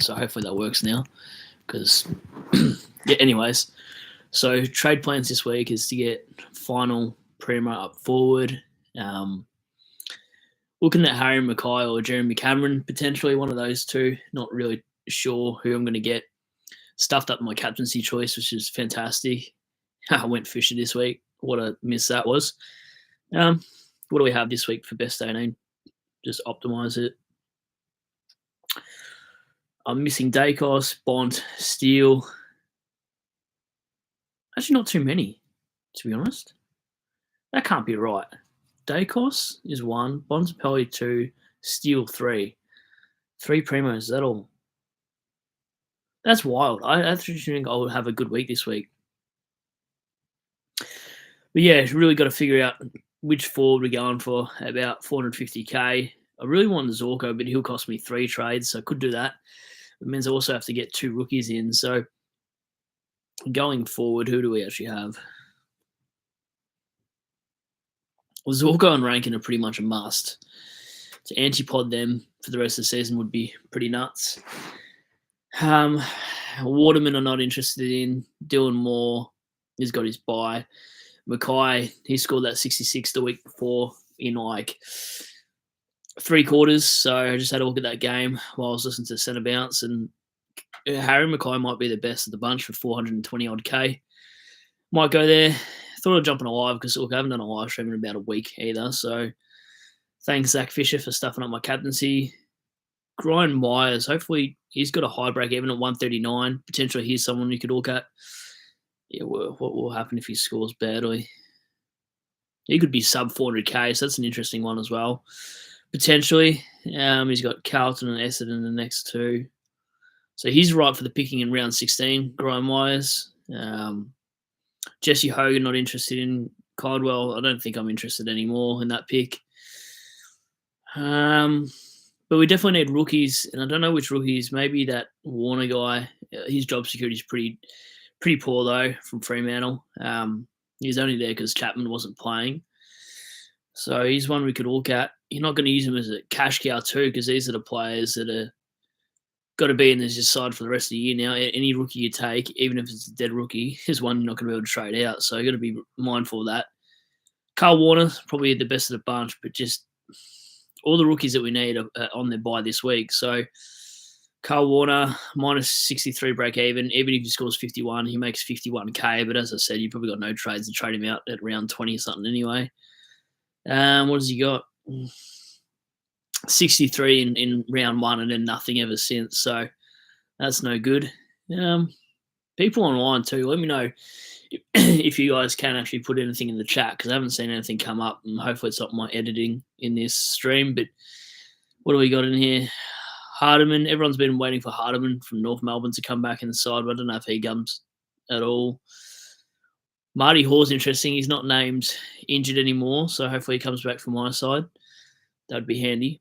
So hopefully that works now. Because, yeah, anyways. So trade plans this week is to get final Primo up forward. Looking at Harry Mackay or Jeremy Cameron, potentially one of those two. Not really sure who I'm going to get. Stuffed up my captaincy choice, which is fantastic. I went Fisher this week. What a miss that was. What do we have this week for best 18? Just optimise it. I'm missing Dacos, Bont, Steele. Actually, not too many, to be honest. That can't be right. Dacos is 1, Bontempelli 2, Steele 3. 3 primos, is that all? That's wild. I actually think I'll have a good week this week. But yeah, really got to figure out which forward we're going for, about 450k. I really want Zorko, but he'll cost me 3 trades, so I could do that. It means I also have to get 2 rookies in. So going forward, who do we actually have? Well, Zorko and Rankin are pretty much a must. To antipod them for the rest of the season would be pretty nuts. Waterman I'm not interested in. Dylan Moore, he's got his bye. Mackay, he scored that 66 the week before in like 3 quarters. So I just had a look at that game while I was listening to Centre Bounce, and Harry Mackay might be the best of the bunch for 420 odd K. Might go there. Thought I'd jump on a live because look, I haven't done a live stream in about a week either. So thanks Zach Fisher for stuffing up my captaincy. Brian Myers, hopefully he's got a high break even at 139. Potentially he's someone you could look at. Yeah, what will happen if he scores badly? He could be sub 400k, so that's an interesting one as well. Potentially. He's got Carlton and Essendon in the next 2. So he's right for the picking in round 16, Brian Myers. Jesse Hogan, not interested in. Caldwell, I don't think I'm interested anymore in that pick. But we definitely need rookies, and I don't know which rookies. Maybe that Warner guy. His job security is pretty poor though from Fremantle. He's only there because Chapman wasn't playing, so he's one we could look at. You're not going to use him as a cash cow too, because these are the players that are got to be in this side for the rest of the year now. Any rookie you take, even if it's a dead rookie, is one you're not going to be able to trade out. So you've got to be mindful of that. Carl Warner, probably the best of the bunch, but just all the rookies that we need are on their bye this week. So Carl Warner, minus 63 break even. Even if he scores 51, he makes 51k. But as I said, you've probably got no trades to trade him out at round 20 or something anyway. What has he got? 63 in round 1 and then nothing ever since. So that's no good. People online too, let me know if you guys can actually put anything in the chat, because I haven't seen anything come up, and hopefully it's not my editing in this stream. But what do we got in here? Hardiman. Everyone's been waiting for Hardiman from North Melbourne to come back in the side, but I don't know if he comes at all. Marty Hall's interesting. He's not named injured anymore, so hopefully he comes back from my side. That'd be handy.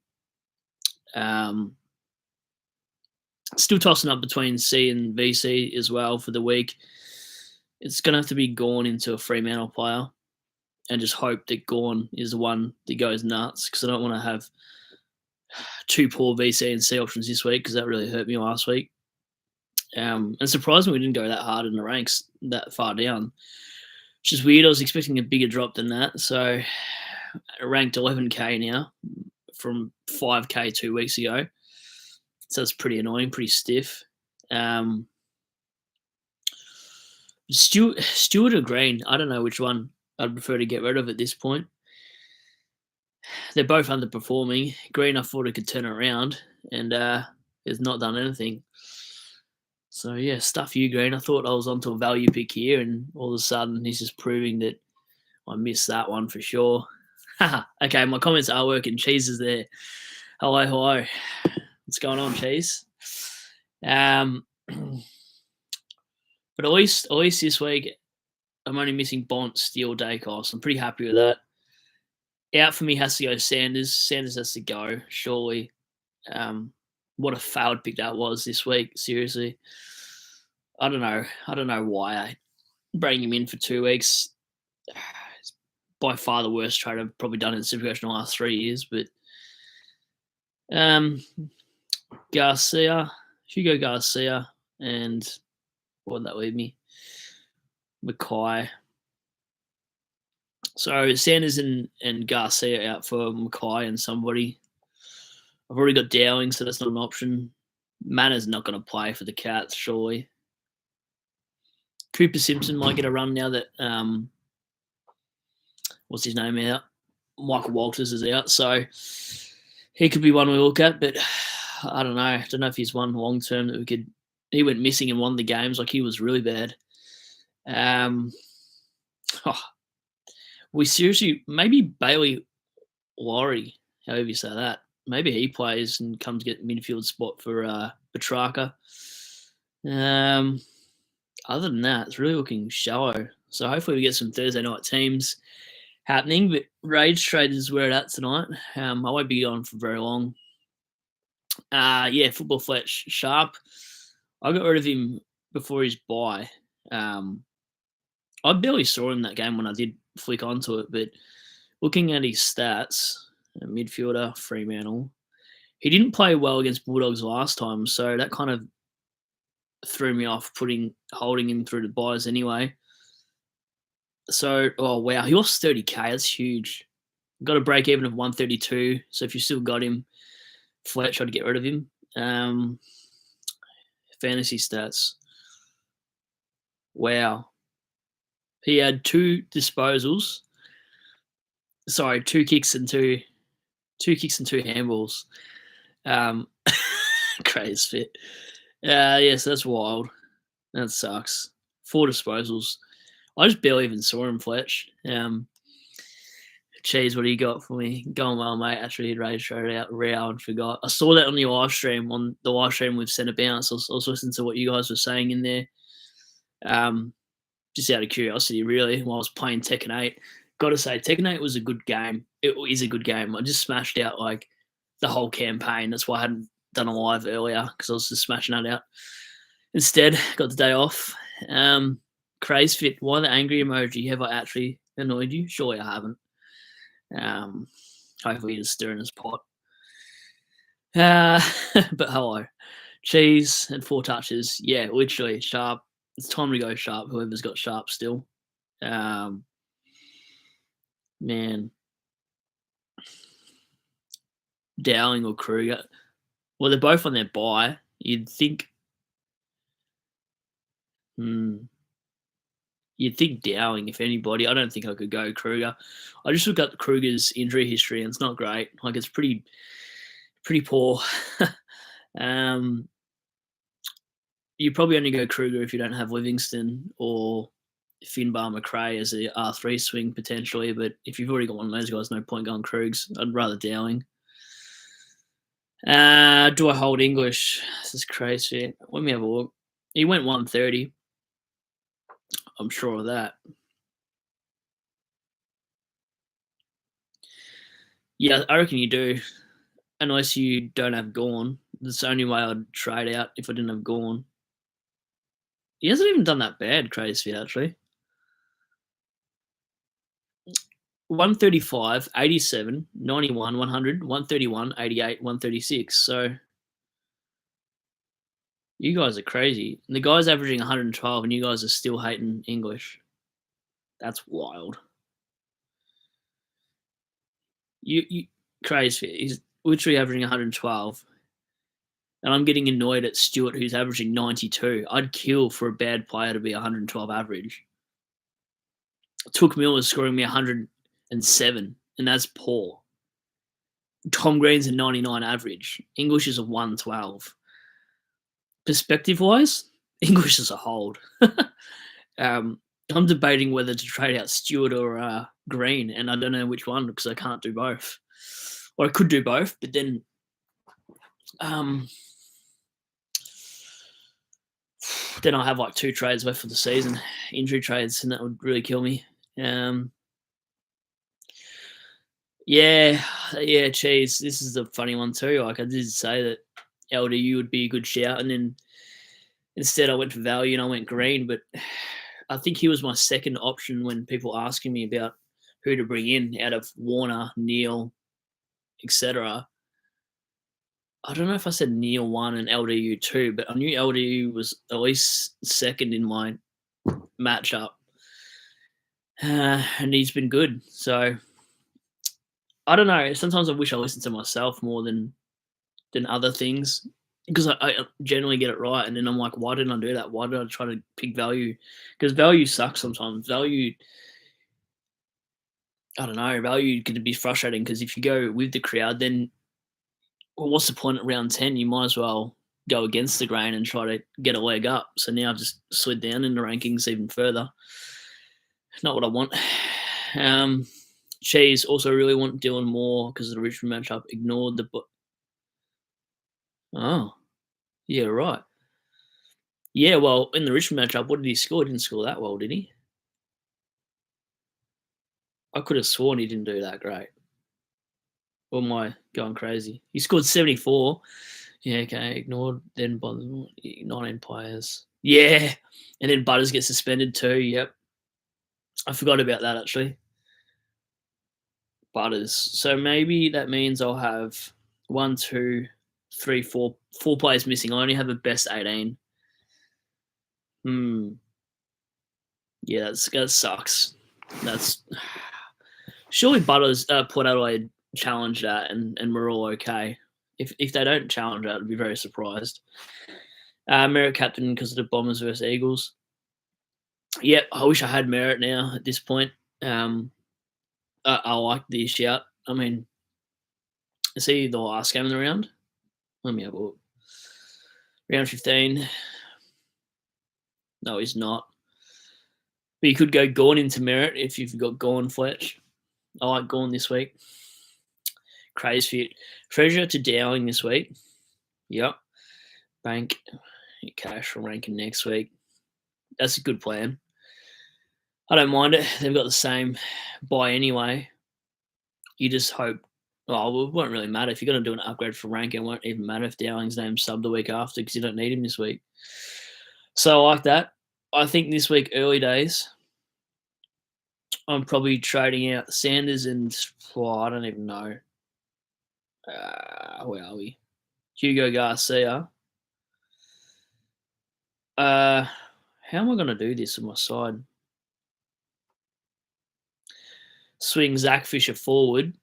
Still tossing up between C and VC as well for the week. It's going to have to be Gawn into a Fremantle player and just hope that Gawn is the one that goes nuts, because I don't want to have 2 poor VC and C options this week, because that really hurt me last week. And surprisingly, we didn't go that hard in the ranks that far down, which is weird. I was expecting a bigger drop than that. So ranked 11k now from 5k 2 weeks ago. So that's pretty annoying, pretty stiff. Stewart or Green, I don't know which one I'd prefer to get rid of at this point. They're both underperforming. Green, I thought it could turn around, and has not done anything. So, yeah, stuff you, Green. I thought I was onto a value pick here, and all of a sudden he's just proving that I missed that one for sure. Okay, my comments are working. Cheese is there. Hello. What's going on, Cheese? But at least this week, I'm only missing Bont, Steele, Dacos. I'm pretty happy with that. Out for me has to go Sanders. Sanders has to go, surely. What a failed pick that was this week, seriously. I don't know why I bring him in for 2 weeks. It's by far the worst trade I've probably done in Supercoach in the last 3 years. But Garcia, Hugo Garcia and what would that leave me? Mackay. So Sanders and Garcia out for Mackay and somebody. I've already got Dowling, so that's not an option. Mannor's not going to play for the Cats, surely. Cooper Simpson might get a run now that what's his name out? Michael Walters is out, so he could be one we look at. But I don't know. I don't know if he's one long term that we could. He went missing in one of the games, like he was really bad. We seriously maybe Bailey Laurie, however you say that. Maybe he plays and comes to get midfield spot for Petrarca. Other than that, it's really looking shallow. So hopefully we get some Thursday night teams happening. But Rage Trade is where it's at tonight. I won't be on for very long. Football Fletch Sharp. I got rid of him before his bye. I barely saw him that game when I did flick onto it, but looking at his stats, midfielder, Fremantle, he didn't play well against Bulldogs last time, so that kind of threw me off holding him through the buys anyway. So, oh wow, he lost 30k. That's huge. Got a break even of 132. So if you still got him, Fletch, I'd get rid of him. Fantasy stats. Wow. He had 2 disposals. Sorry, 2 kicks and 2 handballs. Crazy fit. Yes, that's wild. That sucks. 4 disposals. I just barely even saw him, Fletch. Cheese, what do you got for me? Going well, mate. Actually, he'd rage straight out. Row and forgot. I saw that on your live stream, on the live stream with Centre Bounce. I was listening to what you guys were saying in there. Just out of curiosity, really, while I was playing Tekken 8. Got to say, Tekken 8 was a good game. It is a good game. I just smashed out, like, the whole campaign. That's why I hadn't done a live earlier, because I was just smashing that out. Instead, got the day off. Craze fit. Why the angry emoji? Have I actually annoyed you? Surely I haven't. Hopefully he's stirring his pot. But hello. Cheese and 4 touches. Yeah, literally Sharp. It's time to go Sharp, whoever's got Sharp still. Man. Dowling or Kruger. Well, they're both on their bye. You'd think Dowling, if anybody. I don't think I could go Kruger. I just looked at Kruger's injury history, and it's not great. Like, it's pretty poor. You probably only go Kruger if you don't have Livingston or Finbar McRae as a R3 swing potentially. But if you've already got one of those guys, no point going Krugs. I'd rather Dowling. Do I hold English? This is crazy. Let me have a look. He went 130. I'm sure of that. Yeah, I reckon you do. Unless you don't have Gorn. That's the only way I'd trade out if I didn't have Gorn. He hasn't even done that bad, Crazy, actually. 135, 87, 91, 100, 131, 88, 136. So you guys are crazy. And the guy's averaging 112 and you guys are still hating English. That's wild. You Crazy. He's literally averaging 112. And I'm getting annoyed at Stewart, who's averaging 92. I'd kill for a bad player to be 112 average. Took Miller's scoring me 107, and that's poor. Tom Green's a 99 average. English is a 112. Perspective-wise, English is a hold. I'm debating whether to trade out Stewart or Green, and I don't know which one because I can't do both. Or I could do both, but then I'll have like 2 trades left for the season, injury trades, and that would really kill me. Cheese. This is a funny one too. Like, I did say that LDU would be a good shout, and then instead I went for value and I went Green. But I think he was my second option when people asking me about who to bring in out of Warner, Neal, etc. I don't know if I said Neil 1 and LDU 2, but I knew LDU was at least second in my matchup. And he's been good. So I don't know. Sometimes I wish I listened to myself more than other things because I generally get it right, and then I'm like, why didn't I do that? Why did I try to pick value? Because value sucks sometimes. Value, I don't know. Value can be frustrating because if you go with the crowd, then well, what's the point at round 10? You might as well go against the grain and try to get a leg up. So now I've just slid down in the rankings even further. Not what I want. Cheese also really want Dylan Moore because of the Richmond matchup. Ignored the. Oh, yeah, right. Yeah, well, in the Richmond matchup, what did he score? He didn't score that well, did he? I could have sworn he didn't do that great. Or am I going crazy? He scored 74. Yeah, okay, ignored then by 19 players. Yeah, and then Butters gets suspended too. Yep, I forgot about that actually. Butters. So maybe that means I'll have 1, 2, 3, 4 players missing. I only have a best 18. Yeah, that sucks. That's surely Butters Port Adelaide challenge that, and we're all okay. If they don't challenge that, I'd be very surprised. Merritt captain because of the Bombers versus Eagles. Yep, I wish I had Merritt now at this point. I like the shout. I mean, is he the last game in the round? Let me have a look. Round 15. No, he's not. But you could go Gorn into Merritt if you've got Gorn Fletch. I like Gorn this week. Craze fit. Treasure to Dowling this week. Yep. Bank cash for ranking next week. That's a good plan. I don't mind it. They've got the same buy anyway. You just hope. Well, it won't really matter. If you're going to do an upgrade for ranking, it won't even matter if Dowling's name's sub the week after because you don't need him this week. So I like that. I think this week, early days, I'm probably trading out Sanders and I don't even know. Where are we? Hugo Garcia. How am I going to do this on my side? Swing Zach Fisher forward.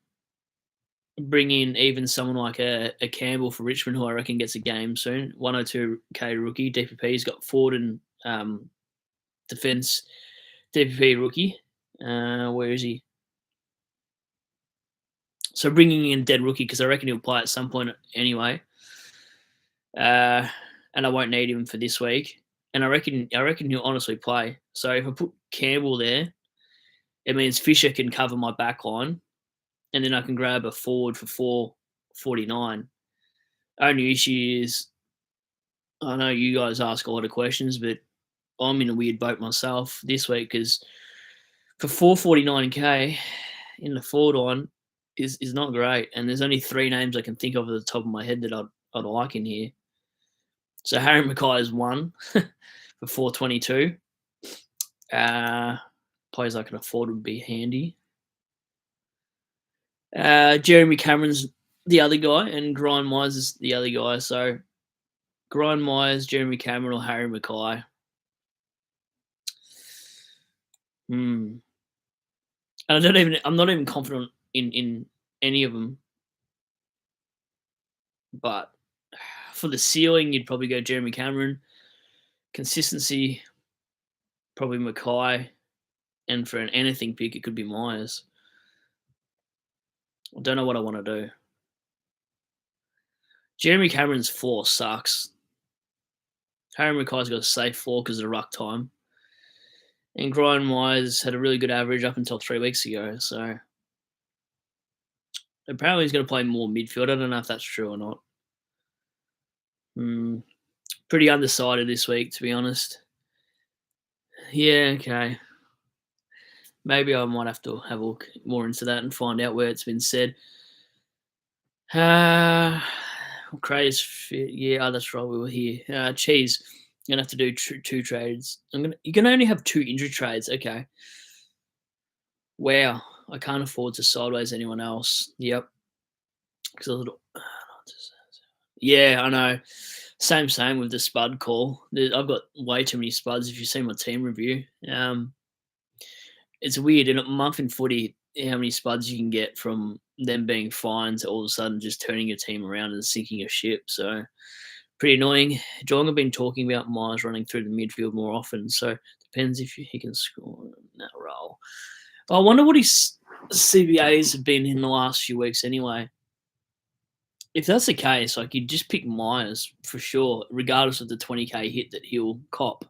Bring in even someone like a Campbell for Richmond, who I reckon gets a game soon. 102k rookie. DPP's got forward and defense. DPP rookie. Where is he? So bringing in dead rookie because I reckon he'll play at some point anyway. And I won't need him for this week. And I reckon he'll honestly play. So if I put Campbell there, it means Fisher can cover my back line, and then I can grab a forward for 449. Only issue is, I know you guys ask a lot of questions, but I'm in a weird boat myself this week because for 449k in the forward line is not great, and there's only 3 names I can think of at the top of my head that I'd like in here. So Harry Mackay is 1 for 422. Players I can afford would be handy. Jeremy Cameron's the other guy, and Grind Myers is the other guy. So Grind Myers, Jeremy Cameron, or Harry Mackay. And I'm not even confident in any of them. But for the ceiling, you'd probably go Jeremy Cameron. Consistency, probably Mackay. And for an anything pick, it could be Myers. I don't know what I want to do. Jeremy Cameron's floor sucks. Harry Mackay's got a safe floor because of the ruck time. And Grind Myers had a really good average up until 3 weeks ago. So apparently he's going to play more midfield. I don't know if that's true or not. Pretty undecided this week, to be honest. Yeah, okay. Maybe I might have to have a look more into that and find out where it's been said. Craze fit. Yeah, that's right. We were here. Cheese. I'm gonna have to do 2 trades. You can only have 2 injury trades. Okay. Wow. I can't afford to sideways anyone else. Yep. Because Yeah, I know. Same with the Spud call. I've got way too many Spuds if you see my team review. It's weird in a month in footy how many Spuds you can get from them being fine to all of a sudden just turning your team around and sinking a ship. So pretty annoying. Geelong have been talking about Myers running through the midfield more often, so depends if he can score in that role. I wonder what his CBAs have been in the last few weeks anyway. If that's the case, like you'd just pick Myers for sure, regardless of the 20K hit that he'll cop.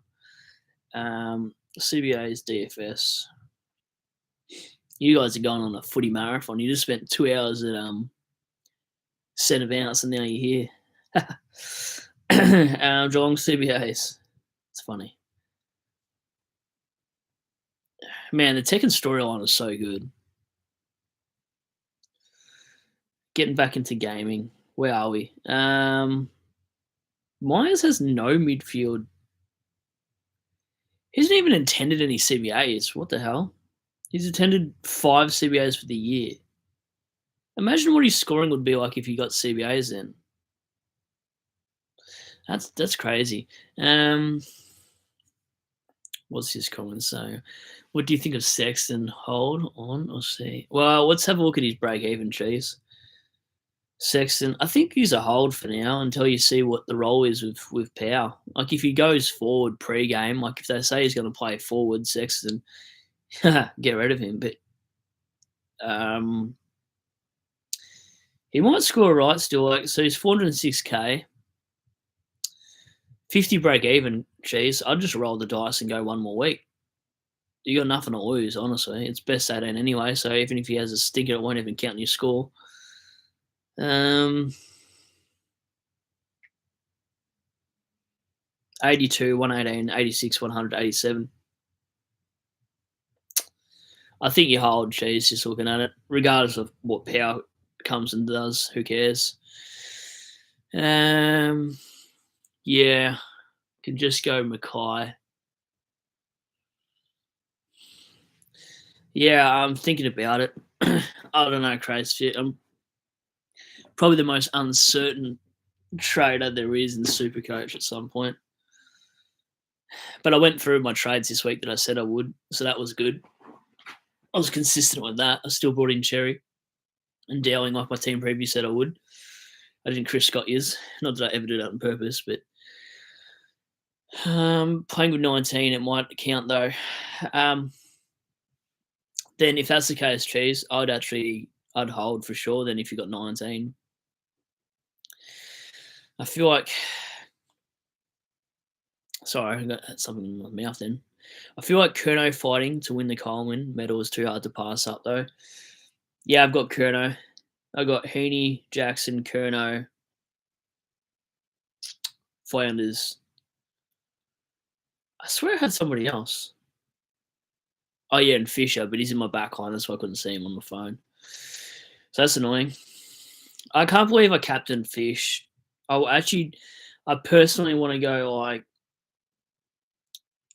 CBA's DFS. You guys are going on a footy marathon. You just spent 2 hours at centre bounce and now you're here. Geelong CBAs. It's funny. Man, the Tekken storyline is so good. Getting back into gaming. Where are we? Myers has no midfield. He hasn't even attended any CBAs. What the hell? He's attended 5 CBAs for the year. Imagine what his scoring would be like if he got CBAs then. That's crazy. What's his comment saying? What do you think of Sexton? Hold on, or see. Well, let's have a look at his break-even, cheese. Sexton, I think he's a hold for now until you see what the role is with Power. Like if he goes forward pre-game, like if they say he's going to play forward, Sexton, get rid of him. But he might score right still. Like so, he's 406K, 50 break-even. Cheese, I'd just roll the dice and go one more week. You got nothing to lose, honestly. It's best 18 anyway, so even if he has a stinker, it won't even count in your score. 82, 118, 86, 100, 87. I think you hold cheese just looking at it, regardless of what Power comes and does. Who cares? Yeah, could just go Mackay. Yeah, I'm thinking about it. I don't know, crazy. I'm probably the most uncertain trader there is in Supercoach at some point. But I went through my trades this week that I said I would, so that was good. I was consistent with that. I still brought in Cherry and Dowling like my team preview said I would. I didn't Chris Scott years. Not that I ever did that on purpose, but playing with 19, it might count though. Then if that's the case, Cheese, I'd hold for sure. Then if you got 19, I feel like. Sorry, I got something in my mouth then. I feel like Curnow fighting to win the Coleman medal is too hard to pass up though. Yeah, I've got Curnow. I got Heaney, Jackson, Curnow, Flanders. I swear I had somebody else. Oh yeah, and Fisher, but he's in my back line. That's why I couldn't see him on the phone. So that's annoying. I can't believe I captained Fish. I personally want to go like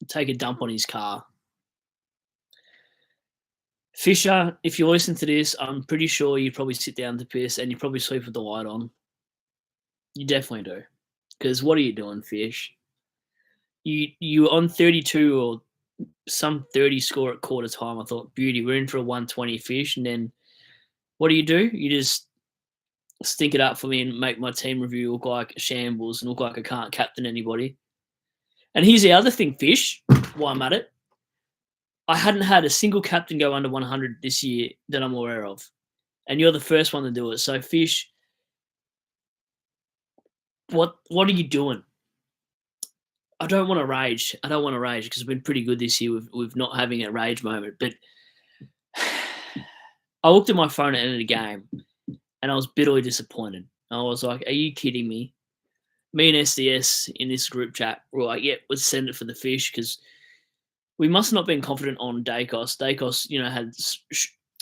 take a dump on his car. Fisher, if you listen to this, I'm pretty sure you probably sit down to piss and you probably sleep with the light on. You definitely do. Because what are you doing, Fish? You on 32 or some 30 score at quarter time. I thought, beauty, we're in for a 120 Fish. And then what do? You just stink it up for me and make my team review look like a shambles and look like I can't captain anybody. And here's the other thing, Fish, while I'm at it. I hadn't had a single captain go under 100 this year that I'm aware of. And you're the first one to do it. So, Fish, what are you doing? I don't want to rage. Because I've been pretty good this year with not having a rage moment. But I looked at my phone at the end of the game and I was bitterly disappointed. I was like, are you kidding me? Me and SDS in this group chat were like, yeah, let's send it for the Fish because we must not have been confident on Dacos. Dacos, had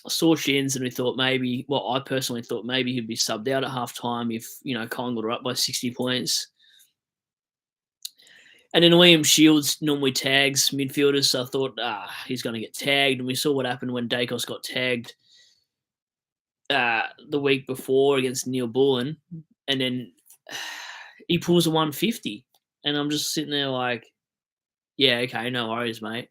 sore shins and we thought maybe, well, I personally thought maybe he'd be subbed out at halftime if, Collingwood are up by 60 points. And then Liam Shields normally tags midfielders, so I thought, he's going to get tagged. And we saw what happened when Dacos got tagged the week before against Neil Bullen. And then he pulls a 150, and I'm just sitting there like, yeah, okay, no worries, mate.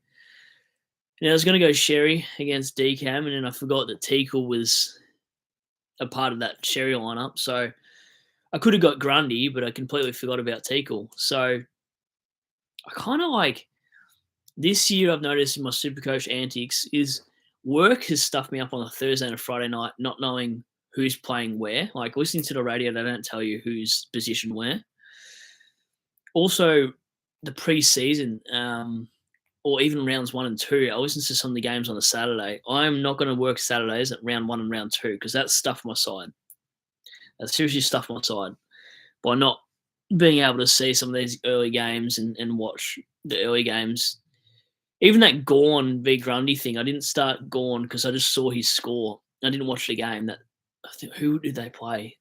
And I was going to go Sherry against Decam, and then I forgot that Teakle was a part of that Sherry lineup. So I could have got Grundy, but I completely forgot about Teakle. So I kind of like this year. I've noticed in my Supercoach antics is work has stuffed me up on a Thursday and a Friday night, not knowing who's playing where. Like listening to the radio, they don't tell you who's positioned where. Also, the preseason, or even rounds 1 and 2, I listen to some of the games on a Saturday. I'm not going to work Saturdays at round 1 and round 2 because that's stuff my side. That's seriously stuff my side by not being able to see some of these early games and watch the early games. Even that Gorn v Grundy thing, I didn't start Gorn because I just saw his score. I didn't watch the game. Who did they play?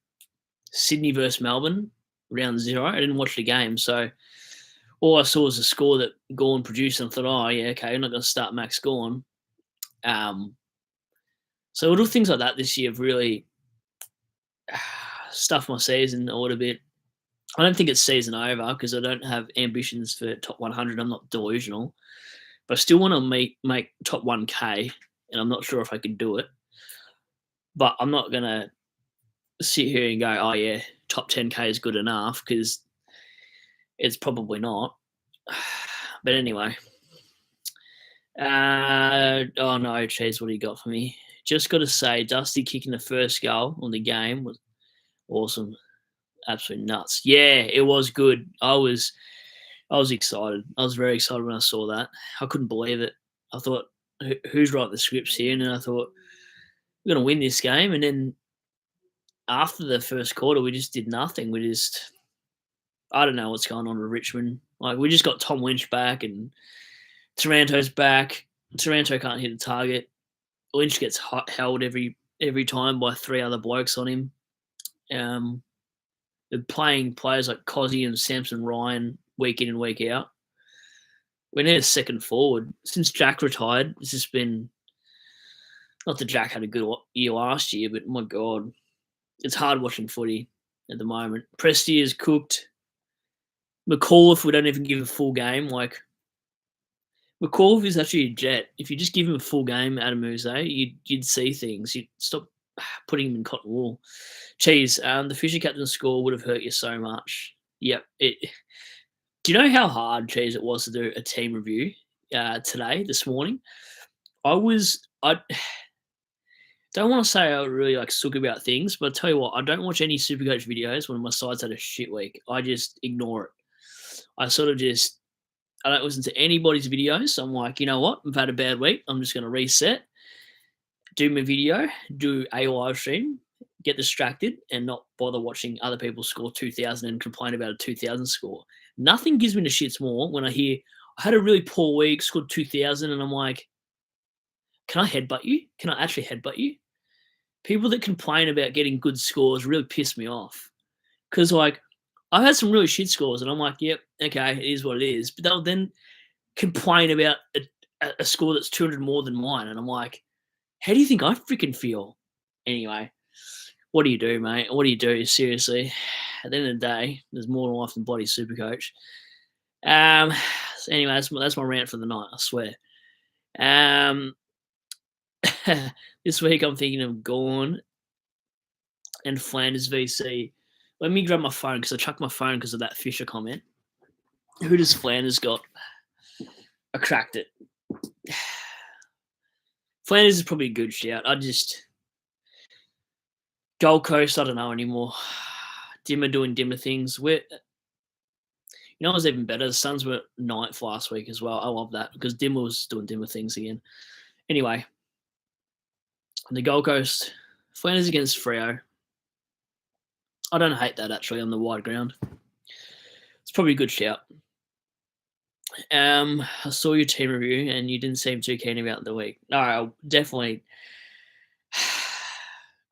Sydney versus Melbourne, round 0. I didn't watch the game, so all I saw was the score that Gorn produced, and I thought, oh yeah, okay, I'm not going to start Max Gorn. So little things like that this year have really stuffed my season a little bit. I don't think it's season over because I don't have ambitions for top 100. I'm not delusional, but I still want to make top 1K, and I'm not sure if I can do it. But I'm not going to sit here and go, oh yeah, top 10K is good enough, because it's probably not. But anyway. Oh no, Cheese, what do you got for me? Just got to say, Dusty kicking the first goal on the game was awesome. Absolutely nuts. Yeah, it was good. I was excited. I was very excited when I saw that. I couldn't believe it. I thought, who's writing the scripts here? And then I thought, we're going to win this game. And then after the first quarter, we just did nothing. I don't know what's going on with Richmond. Like, we just got Tom Lynch back and Taranto's back. Taranto can't hit the target. Lynch gets held every time by 3 other blokes on him. They're playing players like Cozzy and Samson Ryan week in and week out. We need a second forward. Since Jack retired, it's just been, not that Jack had a good year last year, but my God, it's hard watching footy at the moment. Presti is cooked. McAuliffe, we don't even give a full game. Like, McAuliffe is actually a jet. If you just give him a full game, Adam Muse, you'd see things. You'd stop putting him in cotton wool. Cheese, the Fisher captain score would have hurt you so much. Yep. Do you know how hard, Cheese, it was to do a team review this morning? I don't want to say I really like sook about things, but I tell you what, I don't watch any Supercoach videos when my side's had a shit week. I just ignore it. I don't listen to anybody's videos. So I'm like, you know what? I've had a bad week. I'm just going to reset, do my video, do a live stream, get distracted, and not bother watching other people score 2,000 and complain about a 2,000 score. Nothing gives me the shits more when I hear, I had a really poor week, scored 2,000, and I'm like, can I headbutt you? Can I actually headbutt you? People that complain about getting good scores really piss me off. Because, like, I've had some really shit scores, and I'm like, yep, okay, it is what it is. But they'll then complain about a score that's 200 more than mine, and I'm like, how do you think I freaking feel? Anyway, what do you do, mate? What do you do? Seriously, at the end of the day, there's more to life than bloody Supercoach. So anyway, that's my rant for the night, I swear. This week I'm thinking of Gorn and Flanders VC. Let me grab my phone because I chucked my phone because of that Fisher comment. Who does Flanders got? I cracked it. Flanders is probably a good shout. Gold Coast, I don't know anymore. Dimmer doing Dimmer things. You know what was even better? The Suns were 9th last week as well. I love that because Dimmer was doing Dimmer things again. Anyway, the Gold Coast, Flanders against Freo. I don't hate that, actually, on the wide ground. It's probably a good shout. I saw your team review, and you didn't seem too keen about the week. No, I definitely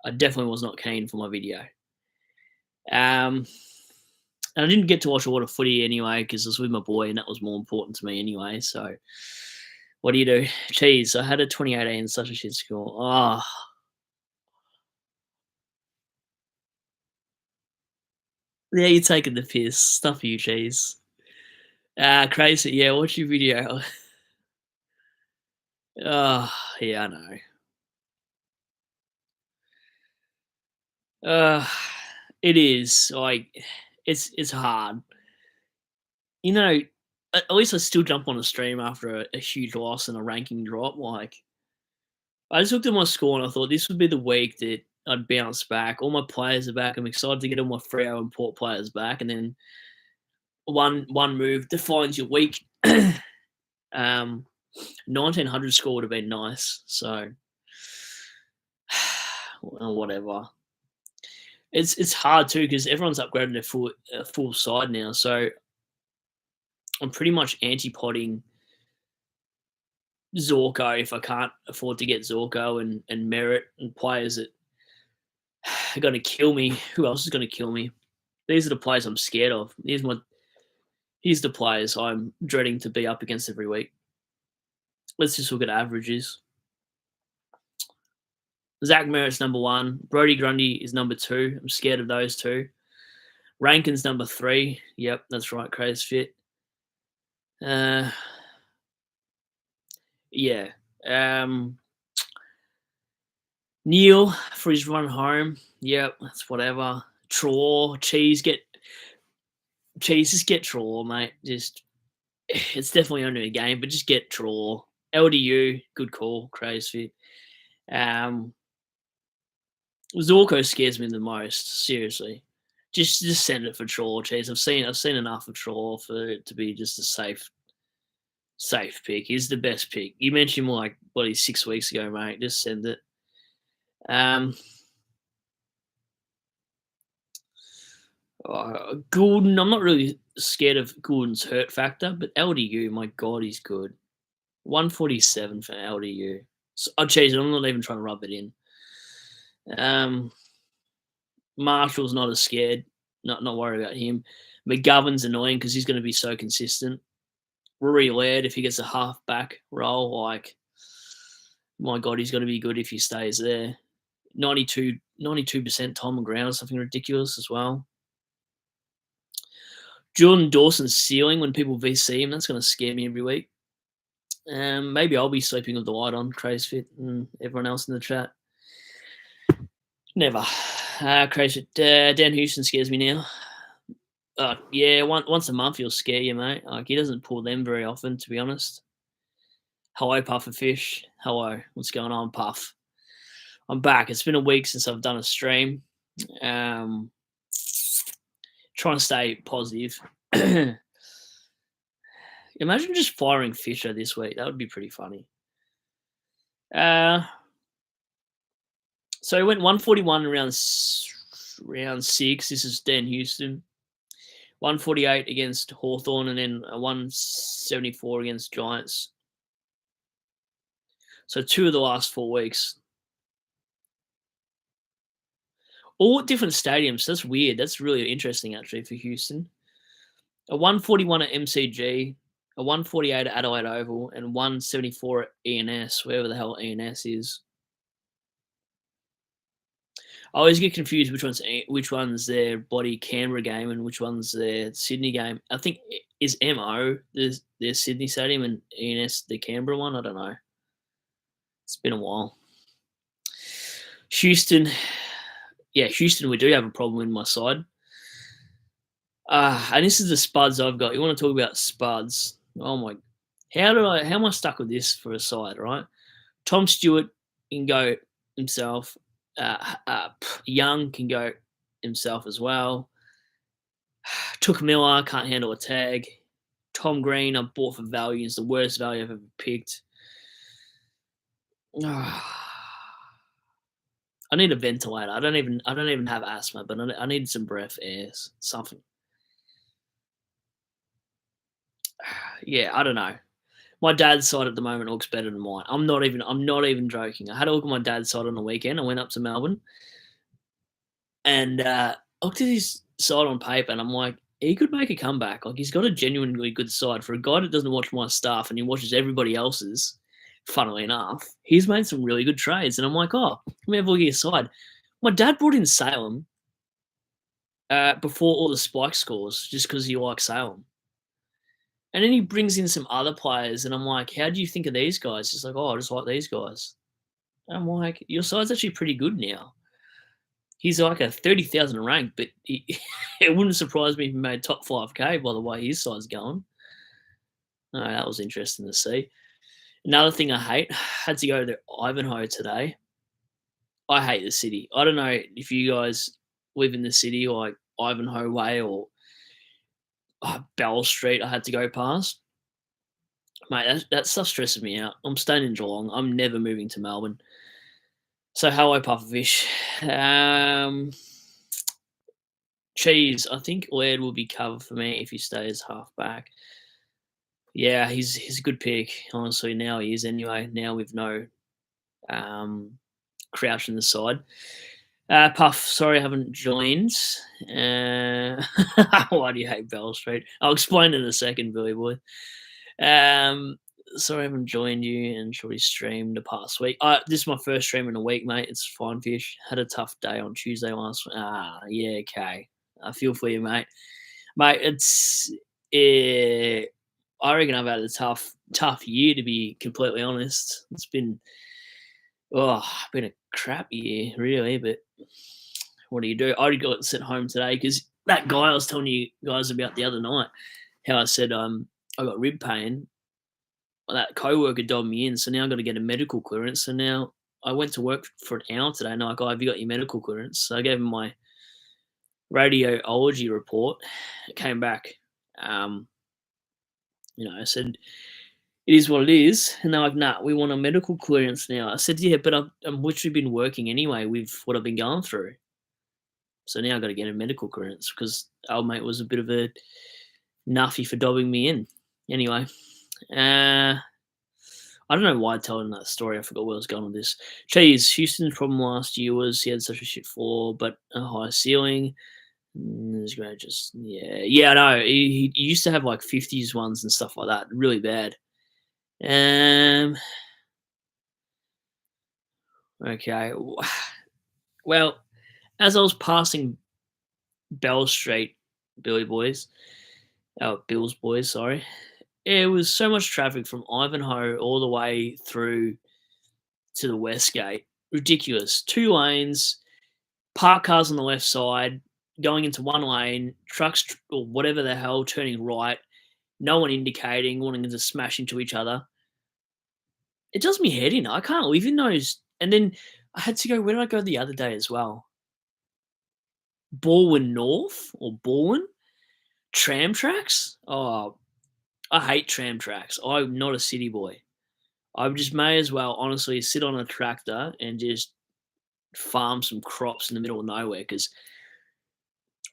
was not keen for my video. And I didn't get to watch a lot of footy anyway because I was with my boy, and that was more important to me anyway. So, what do you do? Cheese, I had a 2018 and such a shit score. Oh. Yeah, you're taking the piss. Stuff you, cheese. Crazy. Yeah, watch your video. Oh, yeah, I know. Uh, it is like it's hard. You know, at least I still jump on a stream after a huge loss and a ranking drop. Like I just looked at my score and I thought this would be the week that I'd bounce back. All my players are back. I'm excited to get all my Freo and Port players back, and then one move defines your week. 1900 score would have been nice. So well, whatever. It's hard too because everyone's upgraded their full side now. So I'm pretty much anti-potting Zorko if I can't afford to get Zorko and Merit and players that are going to kill me. Who else is going to kill me? These are the players I'm scared of. Here's the players I'm dreading to be up against every week. Let's just look at averages. Zach Merritt's number 1. Brody Grundy is number 2. I'm scared of those two. Rankin's number 3. Yep, that's right. Crazy fit. Yeah. Neil for his run home. Yep, that's whatever. Traw, just get Traw, mate. Just it's definitely only a game, but just get Traw. LDU, good call, crazy fit. Zorko scares me the most, seriously. Just send it for Traw, cheese. I've seen enough of Traw for it to be just a safe pick. He's the best pick. You mentioned him like 6 weeks ago, mate. Just send it. Goulden, I'm not really scared of Goulden's hurt factor, but LDU, my God, he's good. 147 for LDU. So, oh, geez, I'm not even trying to rub it in. Marshall's not as scared. Not worried about him. McGovern's annoying because he's going to be so consistent. Rory Laird, if he gets a half-back role, like, my God, he's going to be good if he stays there. 92% Tom McGrath, something ridiculous as well. Jordan Dawson's ceiling when people VC him, that's going to scare me every week. Maybe I'll be sleeping with the light on, Crazy Fit, and everyone else in the chat. Never. Crazy Fit. Dan Houston scares me now. Yeah, once a month he'll scare you, mate. Like, he doesn't pull them very often, to be honest. Hello, Pufferfish. Hello. What's going on, Puff? I'm back. It's been a week since I've done a stream. Trying to stay positive. Imagine just firing Fisher this week. That would be pretty funny. So he went 141 in round 6. This is Dan Houston. 148 against Hawthorn and then a 174 against Giants. So 2 of the last 4 weeks. All at different stadiums. That's weird. That's really interesting, actually, for Houston. A 141 at MCG, a 148 at Adelaide Oval, and 174 at ENS, wherever the hell ENS is. I always get confused which one's their bloody Canberra game and which one's their Sydney game. I think is MO their Sydney stadium and ENS the Canberra one. I don't know. It's been a while. Houston, Houston. We do have a problem in my side. And this is the spuds I've got. You want to talk about spuds? Oh my! How am I stuck with this for a side? Right, Tom Stewart can go himself. Young can go himself as well. Took Miller, can't handle a tag. Tom Green, I bought for value. It's the worst value I've ever picked. I need a ventilator. I don't even have asthma, but I need some breath air, something. Yeah, I don't know. My dad's side at the moment looks better than mine. I'm not even joking. I had a look at my dad's side on the weekend. I went up to Melbourne and looked at his side on paper, and I'm like, he could make a comeback. Like, he's got a genuinely good side for a guy that doesn't watch my stuff and he watches everybody else's. Funnily enough, he's made some really good trades, and I'm like, oh, let me have a look at his side. My dad brought in Salem. before all the spike scores, just because he likes Salem. And then he brings in some other players, and I'm like, "How do you think of these guys?" He's like, "Oh, I just like these guys." And I'm like, "Your side's actually pretty good now." He's like a 30,000 rank, but it wouldn't surprise me if he made top 5K by the way his side's going. That was interesting to see. Another thing I hate, had to go to Ivanhoe today. I hate the city. I don't know if you guys live in the city or like Ivanhoe Way or Bell Street I had to go past. Mate, that stuff stresses me out. I'm staying in Geelong. I'm never moving to Melbourne. So hello, pufferfish. Cheese. I think Laird will be covered for me if he stays half back. Yeah, he's a good pick. Honestly, now he is anyway. Now with no Crouch in the side. Puff, sorry I haven't joined. Why do you hate Bell Street? I'll explain in a second, Billy Boy. Sorry I haven't joined you and shortly streamed the past week. This is my first stream in a week, mate. It's fine, fish. Had a tough day on Tuesday last week. Yeah, okay. I feel for you, mate. Mate, it's I reckon I've had a tough year, to be completely honest. It's been a crap year, really, but what do you do? I already got sent home today because that guy I was telling you guys about the other night, how I said I got rib pain. Well, that co-worker dobbed me in, so now I've got to get a medical clearance. So now I went to work for an hour today, and I'm like, "Oh, have you got your medical clearance?" So I gave him my radiology report. It came back. I said, "It is what it is." And they're like, "Nah, we want a medical clearance now." I said, "Yeah, but I'm literally been working anyway with what I've been going through. So now I've got to get a medical clearance because old mate was a bit of a nuffy for dobbing me in." Anyway, I don't know why I told him that story. I forgot where I was going with this. Cheese, Houston's problem last year was he had such a shit floor, but a high ceiling. It's great, I know. He used to have like 50s ones and stuff like that. Really bad. Okay. Well, as I was passing Bell Street, Bills boys, sorry. It was so much traffic from Ivanhoe all the way through to the West Gate. Ridiculous. 2 lanes, parked cars on the left side, going into 1 lane, trucks or whatever the hell turning right, no one indicating, wanting to smash into each other. It does me head in. I can't live in those. And then I had to go, where did I go the other day as well? Balwyn North or Balwyn? Tram tracks? Oh, I hate tram tracks. I'm not a city boy. I just may as well honestly sit on a tractor and just farm some crops in the middle of nowhere because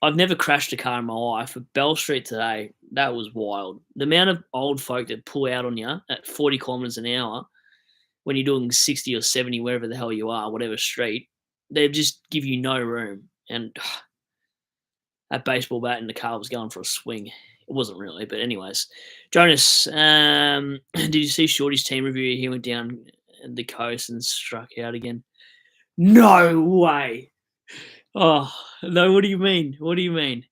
I've never crashed a car in my life. But Bell Street today, that was wild. The amount of old folk that pull out on you at 40 kilometres an hour when you're doing 60 or 70, wherever the hell you are, whatever street, they just give you no room. And that baseball bat in the car was going for a swing. It wasn't really, but anyways. Jonas, did you see Shorty's team review? He went down the coast and struck out again. No way. Oh, no, what do you mean? What do you mean?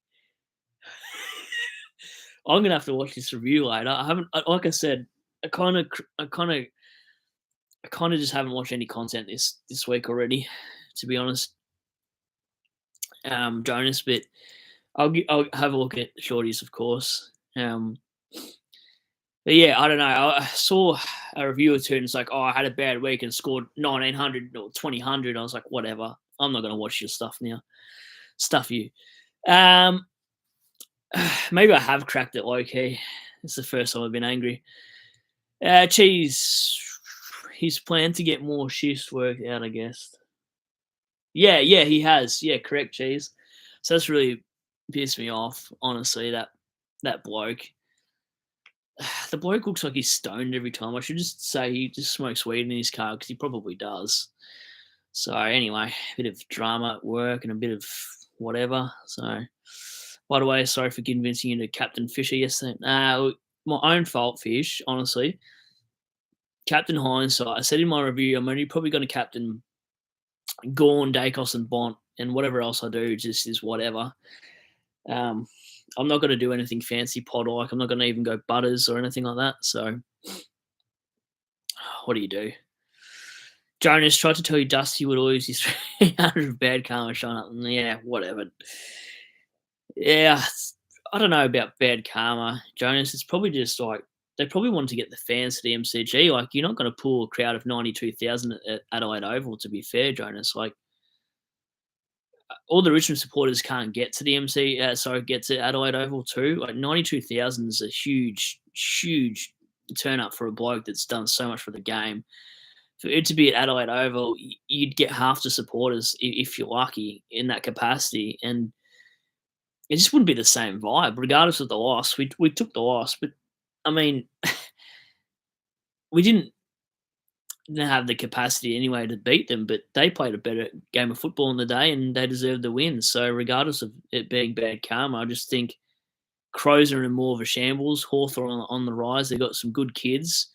I'm gonna have to watch this review later. I haven't, like I said, I kind of just haven't watched any content this week already, to be honest. Jonas, but I'll have a look at Shorties, of course. But yeah, I don't know. I saw a review or two, and it's like, "Oh, I had a bad week and scored 1900 or 2000." I was like, "Whatever. I'm not gonna watch your stuff now. Stuff you." Maybe I have cracked it low key. It's the first time I've been angry. Cheese. He's planned to get more shifts work out, I guess. Yeah, he has. Yeah, correct, Cheese. So that's really pissed me off, honestly, that bloke. The bloke looks like he's stoned every time. I should just say he just smokes weed in his car because he probably does. So anyway, a bit of drama at work and a bit of whatever. So, by the way, sorry for convincing you to Captain Fisher yesterday. My own fault, Fish, honestly. Captain Hindsight. I said in my review, I'm only probably going to captain Gorn, Dacos, and Bont, and whatever else I do just is whatever. Um, I'm not going to do anything fancy pod like. I'm not going to even go butters or anything like that. So what do you do? Jonas tried to tell you Dusty would lose his 300 bad karma showing up. Yeah, whatever. Yeah, I don't know about bad karma, Jonas. It's probably just like they probably want to get the fans to the MCG. Like, you're not going to pull a crowd of 92,000 at Adelaide Oval, to be fair, Jonas. Like, all the Richmond supporters can't get to the get to Adelaide Oval too. Like, 92,000 is a huge, huge turn up for a bloke that's done so much for the game. For it to be at Adelaide Oval, you'd get half the supporters if you're lucky in that capacity, and it just wouldn't be the same vibe, regardless of the loss. We took the loss, but I mean, we didn't have the capacity anyway to beat them. But they played a better game of football in the day, and they deserved the win. So regardless of it being bad karma, I just think Crows are in more of a shambles. Hawthorn on the rise. They got some good kids.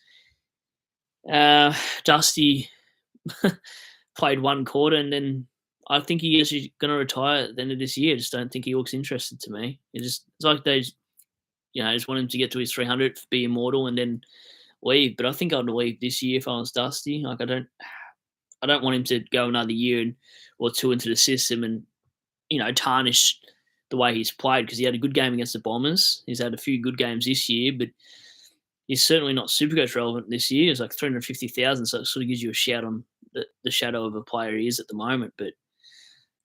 Dusty played one quarter, and then I think he is going to retire at the end of this year. I just don't think he looks interested to me. It's like they, just want him to get to his 300th, be immortal, and then leave. But I think I'd leave this year if I was Dusty. Like, I don't want him to go another year or two into the system and tarnish the way he's played, because he had a good game against the Bombers. He's had a few good games this year, but he's certainly not Supercoach relevant this year. It's like 350,000, so it sort of gives you a shout on the shadow of a player he is at the moment. But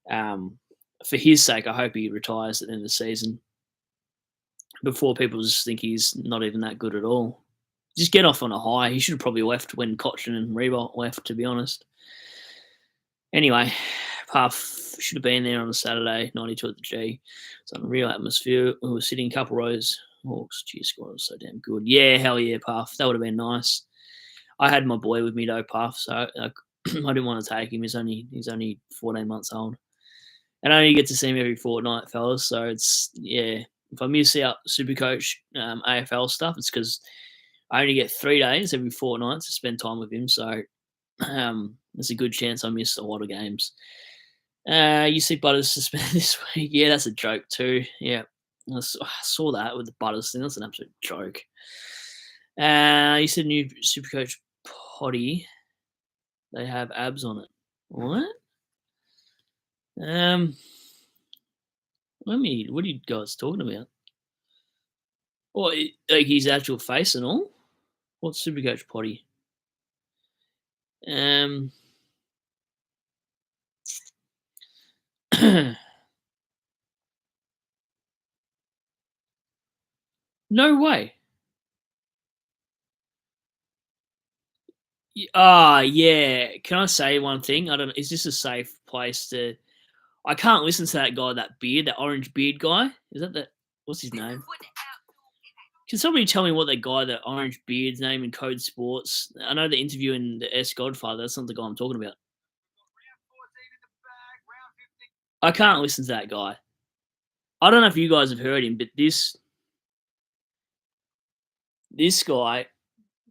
for his sake, I hope he retires at the end of the season before people just think he's not even that good at all. Just get off on a high. He should have probably left when Cochrane and Reebok left, to be honest. Anyway, Puff should have been there on a Saturday, 92 at the G. It's a real atmosphere. We were sitting a couple rows. Hawks, cheer squad was so damn good. Yeah, hell yeah, Puff. That would have been nice. I had my boy with me though, Puff, so I didn't want to take him. He's only 14 months old, and I only get to see him every fortnight, fellas. So it's if I miss out Supercoach AFL stuff, it's because I only get 3 days every fortnight to spend time with him. So there's a good chance I missed a lot of games. You see Butters suspended this week? Yeah, that's a joke too. Yeah, I saw that with the Butters thing. That's an absolute joke. You said new Supercoach potty. They have abs on it. What? What are you guys talking about? Or like his actual face and all? What's Supercoach potty? No way. Yeah. Can I say one thing? I don't know. Is this a safe place to? I can't listen to that guy, that orange beard guy. Is that the? What's his name? Can somebody tell me what that orange beard's name in Code Sports? I know the interview in the S Godfather. That's not the guy I'm talking about. I can't listen to that guy. I don't know if you guys have heard him, but this guy,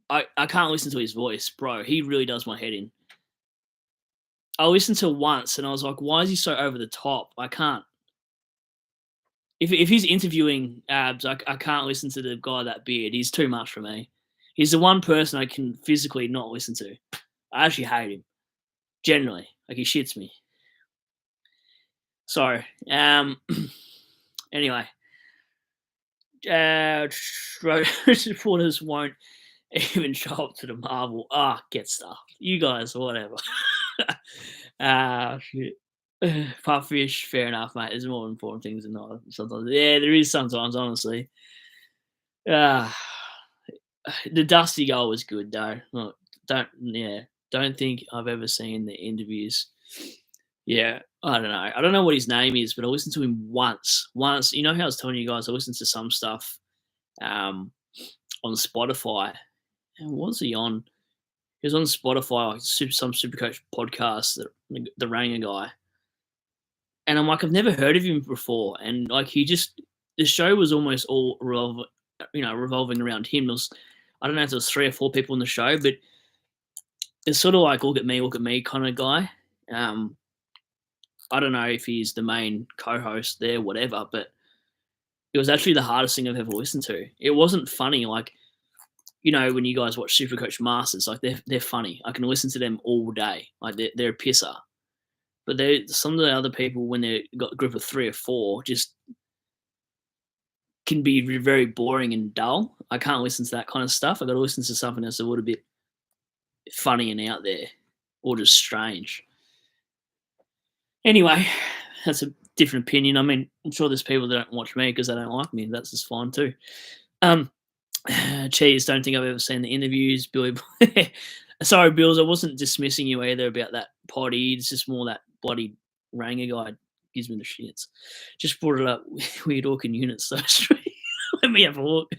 I can't listen to his voice, bro. He really does my head in. I listened to it once and I was like, why is he so over the top? I can't. If he's interviewing abs, I can't listen to the guy that beard. He's too much for me. He's the one person I can physically not listen to. I actually hate him. Generally. Like, he shits me. Sorry. Anyway. Supporters won't even show up to the Marvel. Get stuffed. You guys, whatever. Shit. Puffish, fair enough, mate. There's more important things than that. Sometimes, yeah, there is sometimes, honestly. The Dusty goal was good though. Look, don't think I've ever seen the interviews. Yeah, I don't know. I don't know what his name is, but I listened to him once. You know how I was telling you guys I listened to some stuff on Spotify. And what was he on? He was on Spotify, like some Supercoach podcast, the Ranger guy. And I'm like, I've never heard of him before. And like, the show was almost all revolving around him. I don't know if there was 3 or 4 people in the show, but it's sort of like, look at me kind of guy. I don't know if he's the main co-host there, whatever, but It was actually the hardest thing I've ever listened to. It wasn't funny, like, you know, when you guys watch Supercoach Masters, like they're funny. I can listen to them all day. Like they're a pisser. But some of the other people when they've got a group of 3 or 4 just can be very boring and dull. I can't listen to that kind of stuff. I got to listen to something that's a little bit funny and out there, or just strange. Anyway, that's a different opinion. I mean, I'm sure there's people that don't watch me because they don't like me. That's just fine too. Cheese, don't think I've ever seen the interviews. Billy, sorry, Bills, I wasn't dismissing you either about that potty. It's just more that bloody Ranger guy gives me the shits. Just brought it up. Weird Orkin units, though. Let me have a look.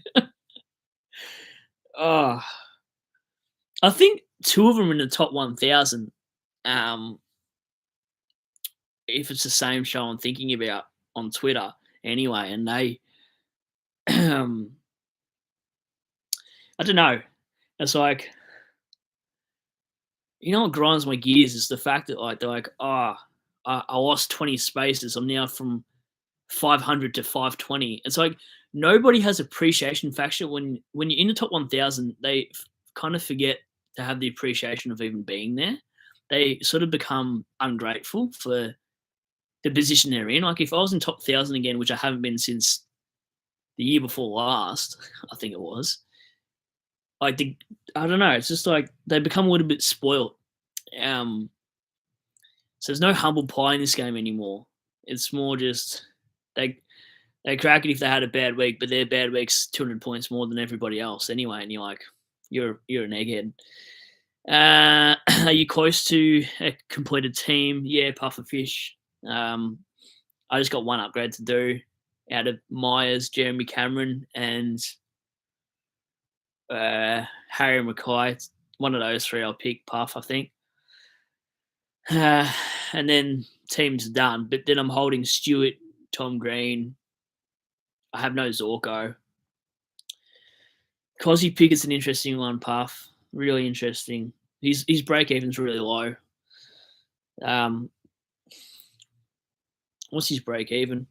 Oh, I think 2 of them are in the top 1,000. If it's the same show I'm thinking about on Twitter, anyway, and they, I don't know. It's like, you know what grinds my gears is the fact that like they're like, oh, I lost 20 spaces. I'm now from 500 to 520. It's like nobody has appreciation factor when you're in the top 1,000. They kind of forget to have the appreciation of even being there. They sort of become ungrateful for the position they're in. Like if I was in top 1,000 again, which I haven't been since the year before last, I think it was. Like I don't know. It's just like they become a little bit spoiled. So there's no humble pie in this game anymore. It's more just they crack it if they had a bad week, but their bad week's 200 points more than everybody else anyway. And you're like, you're an egghead. Are you close to a completed team? Yeah, pufferfish. I just got one upgrade to do out of Myers, Jeremy Cameron, and Harry Mackay. One of those 3 I'll pick, Puff, I think. And then team's done. But then I'm holding Stewart, Tom Green. I have no Zorko. Cosy Pickett's an interesting one, Puff. Really interesting. His break even's really low. What's his break even?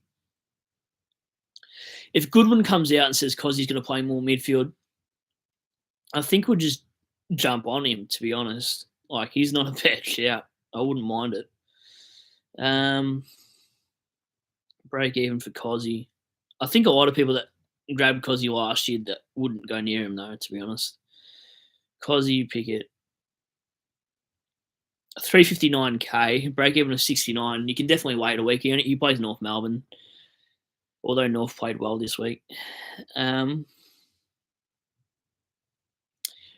If Goodwin comes out and says Cosy's going to play more midfield, I think we'll just jump on him, to be honest. Like, he's not a bad shout. I wouldn't mind it. Break even for Cosy. I think a lot of people that grabbed Cosy last year that wouldn't go near him, though, to be honest. Cosy, Pickett. 359k, break even of 69. You can definitely wait a week. He plays North Melbourne, although North played well this week.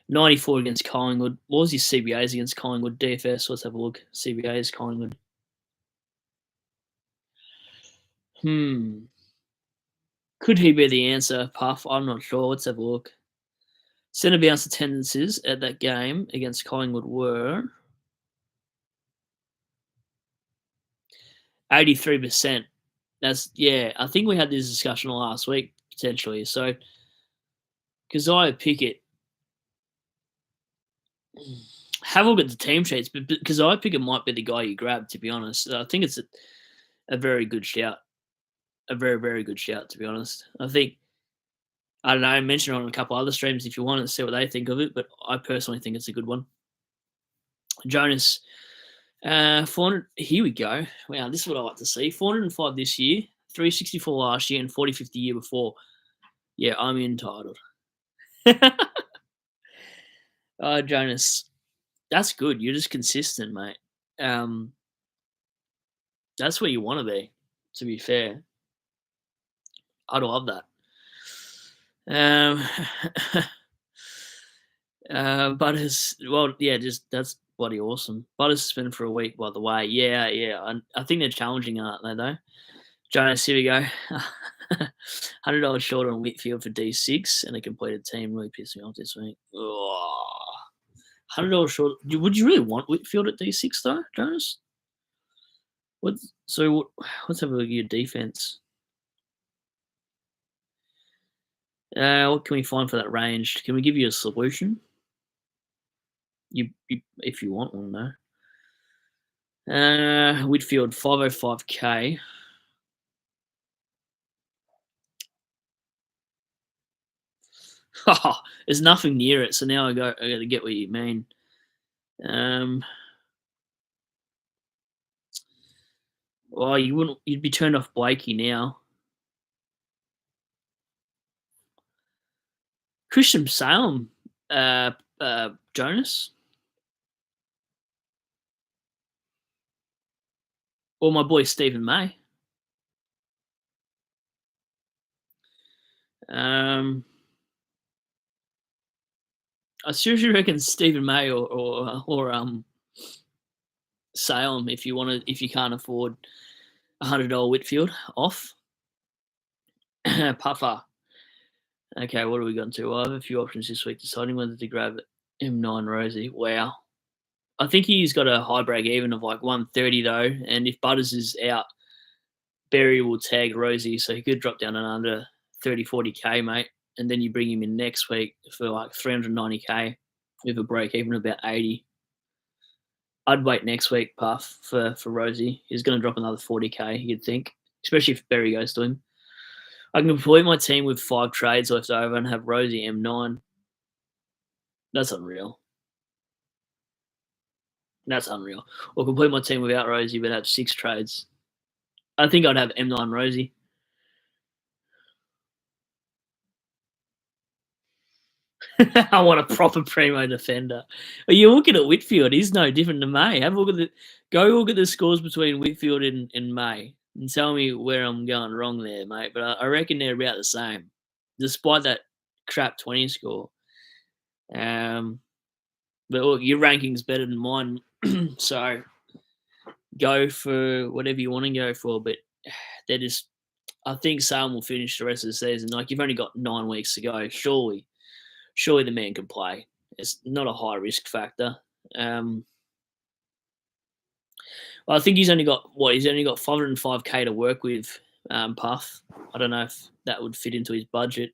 94 against Collingwood. What was his CBAs against Collingwood? DFS, let's have a look. CBAs, Collingwood. Could he be the answer, Puff? I'm not sure. Let's have a look. Centre bounce attendances at that game against Collingwood were 83%. I think we had this discussion last week, potentially. So, Keziah Pickett, have a look at the team sheets, but Keziah Pickett might be the guy you grab, to be honest. I think it's a very good shout. A very, very good shout, to be honest. I think, I don't know, I mentioned it on a couple other streams if you want to see what they think of it, but I personally think it's a good one. Jonas, 400, here we go. Wow, this is what I like to see. 405 this year, 364 last year, and 45th the year before. Yeah, I'm entitled. Jonas, that's good. You're just consistent, mate. That's where you want to be, to be fair. I'd love that. Butters, well, yeah, just that's bloody awesome. Butters suspended for a week, by the way. Yeah. I think they're challenging, aren't they, though? Jonas, here we go. $100 short on Whitfield for D6 and a completed team. Really pissed me off this week. Oh, $100 short. Would you really want Whitfield at D6, though, Jonas? Let's have a look at your defense. What can we find for that range? Can we give you a solution? You if you want one, though. Whitfield, 505k. There's nothing near it, so now I got to get what you mean. Um, well, you'd be turned off Blakey now. Christian Salem, Jonas, or my boy Stephen May. I seriously reckon Stephen May or Salem if you can't afford $100 Whitfield off. Puffer. Okay, what have we gone to? I have a few options this week, deciding whether to grab M9 Rosie. Wow. I think he's got a high break even of like 130 though, and if Butters is out, Berry will tag Rosie, so he could drop down and under 30, 40k, mate. And then you bring him in next week for like 390k with a break even of about 80. I'd wait next week, Puff, for Rosie. He's going to drop another 40k, you'd think, especially if Berry goes to him. I can complete my team with 5 trades left over and have Rosie M9. That's unreal. That's unreal. Or complete my team without Rosie but have 6 trades. I think I'd have M9 Rosie. I want a proper primo defender. Are you looking at Whitfield? He's no different to May. Have a look at go look at the scores between Whitfield and May and tell me where I'm going wrong there, mate. But I reckon they're about the same, despite that crap 20 score. But look, your ranking's better than mine, so go for whatever you want to go for. But they're just, I think Salem will finish the rest of the season. Like, you've only got 9 weeks to go. Surely the man can play. It's not a high risk factor. Well, I think he's only got 505k to work with. Puff. I don't know if that would fit into his budget.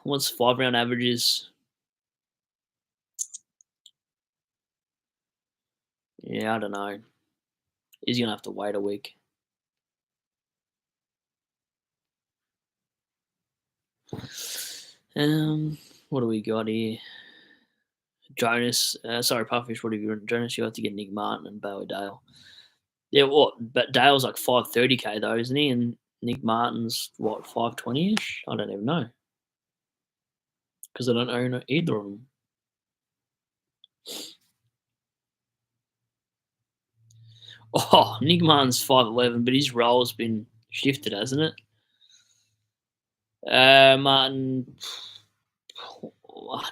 What's 5 round averages? Yeah, I don't know. He's gonna have to wait a week. What do we got here? Jonas, sorry, Puffish. What have you written? Jonas, you have to get Nick Martin and Bailey Dale. Yeah, what? But Dale's like 530k though, isn't he? And Nick Martin's what, 520ish? I don't even know because I don't own either of them. Oh, Nick Martin's 511, but his role's been shifted, hasn't it? Martin,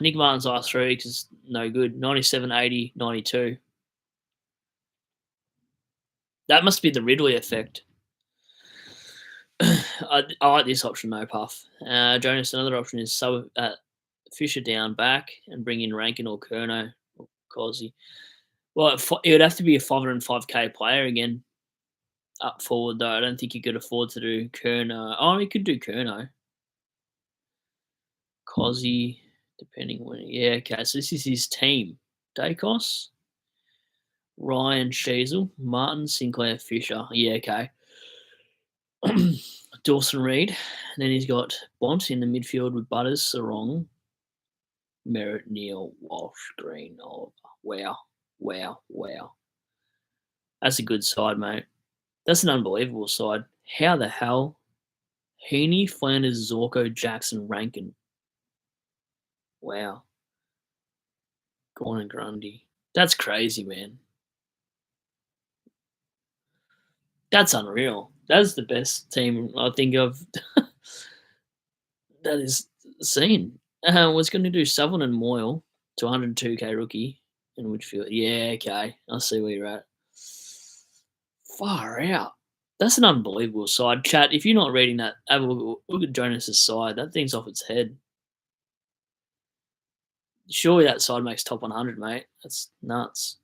Nick Martin's last 3 weeks is no good. 97, 80, 92. That must be the Ridley effect. I like this option though, Puff. Jonas, another option is Fisher down back and bring in Rankin or Kerno or Cosy. Well, it would have to be a 505k player again up forward though. I don't think you could afford to do Kerno. Oh, you could do Kerno. Cosy, depending when. Yeah, okay. So this is his team. Dacos, Ryan Sheasel, Martin, Sinclair, Fisher. Yeah, okay. Dawson Reed. And then he's got Bont in the midfield with Butters, Sarong, Merritt, Neal, Walsh, Green, Oliver. Wow. That's a good side, mate. That's an unbelievable side. How the hell? Heaney, Flanders, Zorko, Jackson, Rankin. Wow. Gorn and Grundy. That's crazy, man. That's unreal. That's the best team I think I've that is seen. Was going to do Sutherland and Moyle to 102k rookie in Whitfield. Yeah, okay. I see where you're at. Far out. That's an unbelievable side. Chat, if you're not reading that, have a look at Jonas's side. That thing's off its head. Surely that side makes top 100, mate. That's nuts.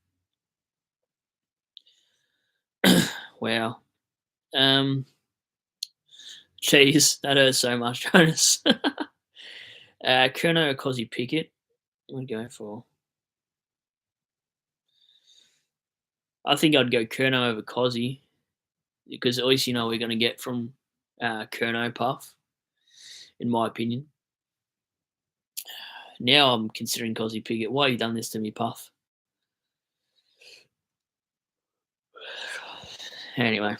Wow. Jeez, that hurts so much, Jonas. Kerno or Cosy Pickett? What are we going for? I think I'd go Kerno over Cosy because at least you know we're going to get from Kerno Puff. in my opinion. Now I'm considering Cosy Piggott. Why you done this to me, Puff? Anyway.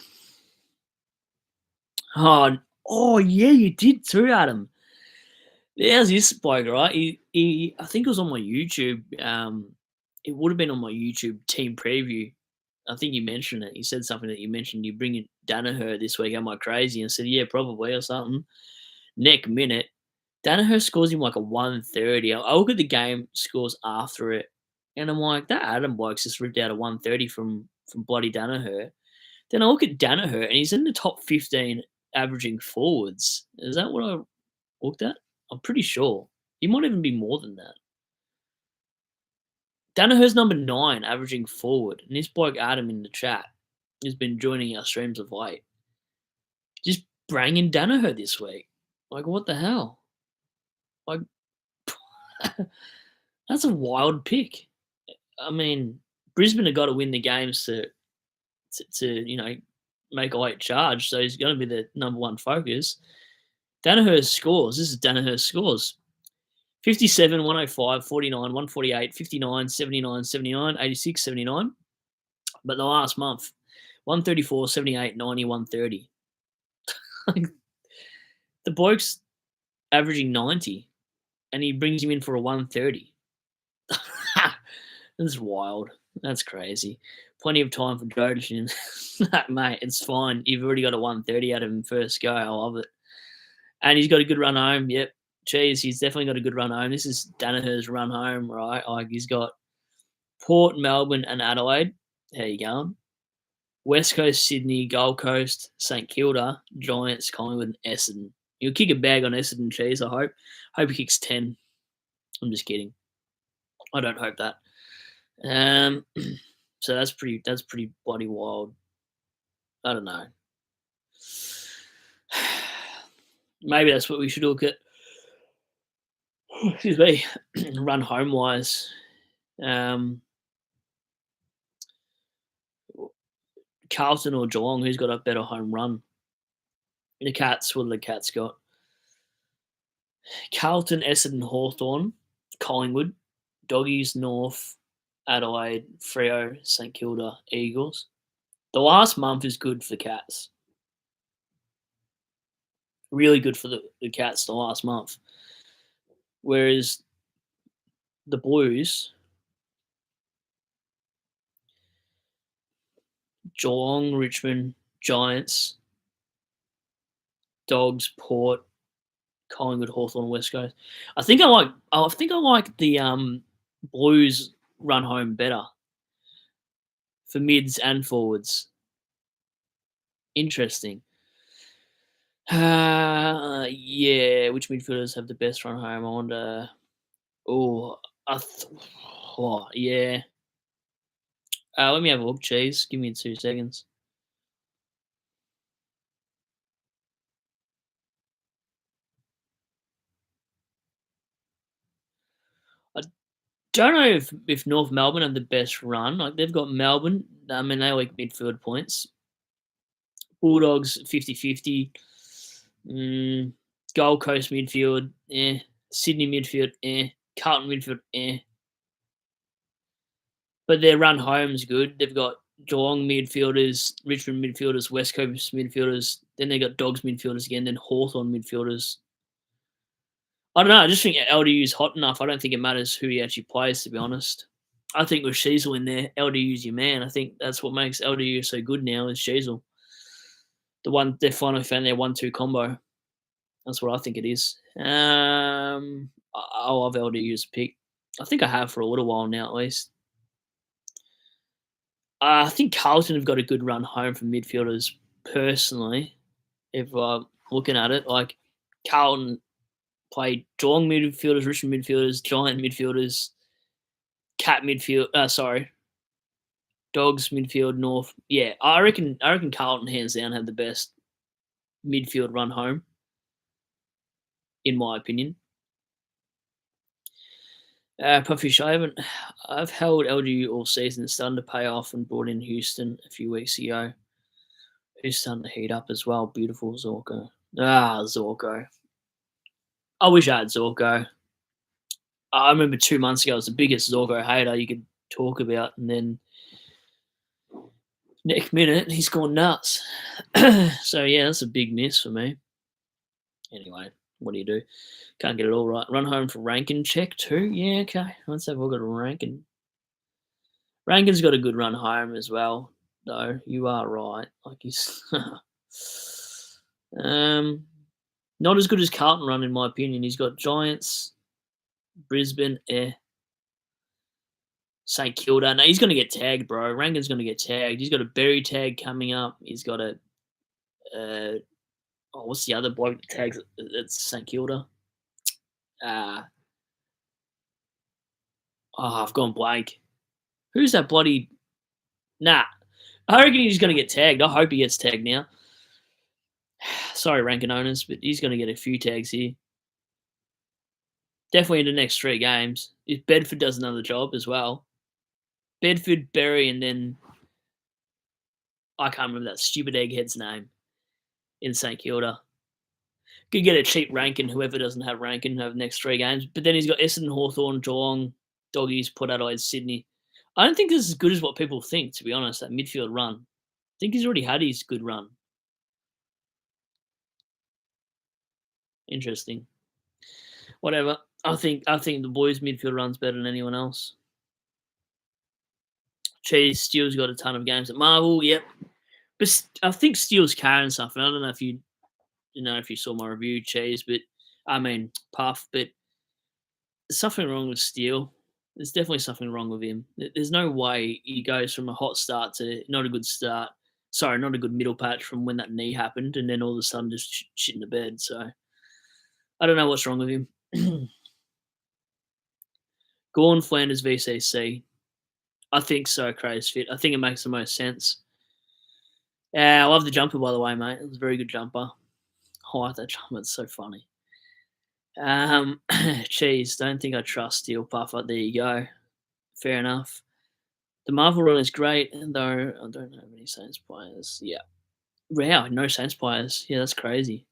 Oh yeah, you did too, Adam. There's this bloke, right? I think it was on my YouTube. It would have been on my YouTube team preview. I think you mentioned it. You said something that you mentioned. You bring in Danaher this week. Am I crazy? And I said, yeah, probably or something. Next minute, Danaher scores him like a 130. I look at the game scores after it, and I'm like, that Adam bloke's just ripped out a 130 from bloody Danaher. Then I look at Danaher, and he's in the top 15 averaging forwards. Is that what I looked at? I'm pretty sure. He might even be more than that. Danaher's number 9 averaging forward, and this bloke Adam in the chat has been joining our streams of late. Just bringing Danaher this week. Like, what the hell? Like, that's a wild pick. I mean, Brisbane have got to win the games to make a late charge, so he's going to be the number one focus. Danaher's scores. This is Danaher's scores. 57, 105, 49, 148, 59, 79, 79, 86, 79. But the last month, 134, 78, 90, 130. The bloke's averaging 90, and he brings him in for a 130. That's wild. That's crazy. Plenty of time for Jodashin. Mate, it's fine. You've already got a 130 out of him first go. I love it. And he's got a good run home. Yep. Cheers. He's definitely got a good run home. This is Danaher's run home, right? Like, he's got Port, Melbourne, and Adelaide. How you going? West Coast, Sydney, Gold Coast, St Kilda, Giants, Collingwood, and Essendon. He'll kick a bag on Essendon, Cheese, I hope. Hope he kicks 10. I'm just kidding. I don't hope that. So that's pretty bloody wild. I don't know. Maybe that's what we should look at. Excuse me. Run home wise. Carlton or Geelong, who's got a better home run? The Cats, what have the Cats got? Carlton, Essendon, Hawthorn, Collingwood, Doggies, North, Adelaide, Freo, St Kilda, Eagles. The last month is good for Cats. Really good for the Cats the last month. Whereas the Blues, Geelong, Richmond, Giants, Dogs, Port, Collingwood, Hawthorn, West Coast. I think I like the Blues run home better for mids and forwards. Interesting. Yeah. Which midfielders have the best run home? I wonder. Yeah. Let me have a look, Cheese. Give me 2 seconds. I don't know if North Melbourne have the best run. Like, they've got Melbourne. I mean, they like midfield points. Bulldogs 50-50. Gold Coast midfield, Sydney midfield, Carlton midfield, But their run home's good. They've got Geelong midfielders, Richmond midfielders, West Coast midfielders. Then they got Dogs midfielders again. Then Hawthorn midfielders. I don't know. I just think LDU's hot enough. I don't think it matters who he actually plays, to be honest. I think with Sheasel in there, LDU's your man. I think that's what makes LDU so good now is Sheasel. They're finally found their 1-2 combo. That's what I think it is. I love LDU as a pick. I think I have for a little while now, at least. I think Carlton have got a good run home for midfielders, personally. If I'm looking at it, like Carlton played Geelong midfielders, Richmond midfielders, Giant midfielders, Dogs midfield, North. Yeah, I reckon Carlton hands down have the best midfield run home, in my opinion. Puffish, I've held LGU all season. It's starting to pay off and brought in Houston a few weeks ago. Who's starting to heat up as well. Beautiful Zorko. Zorko. I wish I had Zorko. I remember 2 months ago, I was the biggest Zorko hater you could talk about, and then next minute, he's gone nuts. So, yeah, that's a big miss for me. Anyway, what do you do? Can't get it all right. Run home for Rankin check too? Yeah, okay. Let's have a look at Rankin. Rankin's got a good run home as well, though. You are right. Like he's not as good as Carlton run in my opinion. He's got Giants, Brisbane, St Kilda. No, he's gonna get tagged, bro. Rankin's gonna get tagged. He's got a berry tag coming up. He's got a what's the other bloke that tags at St Kilda? I've gone blank. Who's that bloody? Nah, I reckon he's gonna get tagged. I hope he gets tagged now. Sorry, Rankin owners, but he's gonna get a few tags here. Definitely in the next 3 games. If Bedford does another job as well. Bedford, Berry, and then I can't remember that stupid egghead's name in St Kilda. Could get a cheap Rankin, whoever doesn't have Rankin over the next 3 games. But then he's got Essendon, Hawthorn, Geelong, Doggies, Port Adelaide, Sydney. I don't think this is as good as what people think, to be honest, that midfield run. I think he's already had his good run. Interesting. Whatever. I think the boys' midfield run's better than anyone else. Cheese, Steele's got a ton of games at Marvel, yep. But I think Steele's carrying something. I don't know if if you saw my review, Cheese, but I mean Puff, but there's something wrong with Steele. There's definitely something wrong with him. There's no way he goes from a hot start to not a good start. Sorry, not a good middle patch from when that knee happened, and then all of a sudden just shit in the bed. So I don't know what's wrong with him. Gorn, Flanders, VCC. I think so, Craze Fit. I think it makes the most sense. I love the jumper, by the way, mate. It was a very good jumper. I like that jumper. It's so funny. Cheese. Don't think I trust Steel Puffer. There you go. Fair enough. The Marvel run is great, though I don't have any Saints players. Yeah. Wow, no Saints players. Yeah, that's crazy.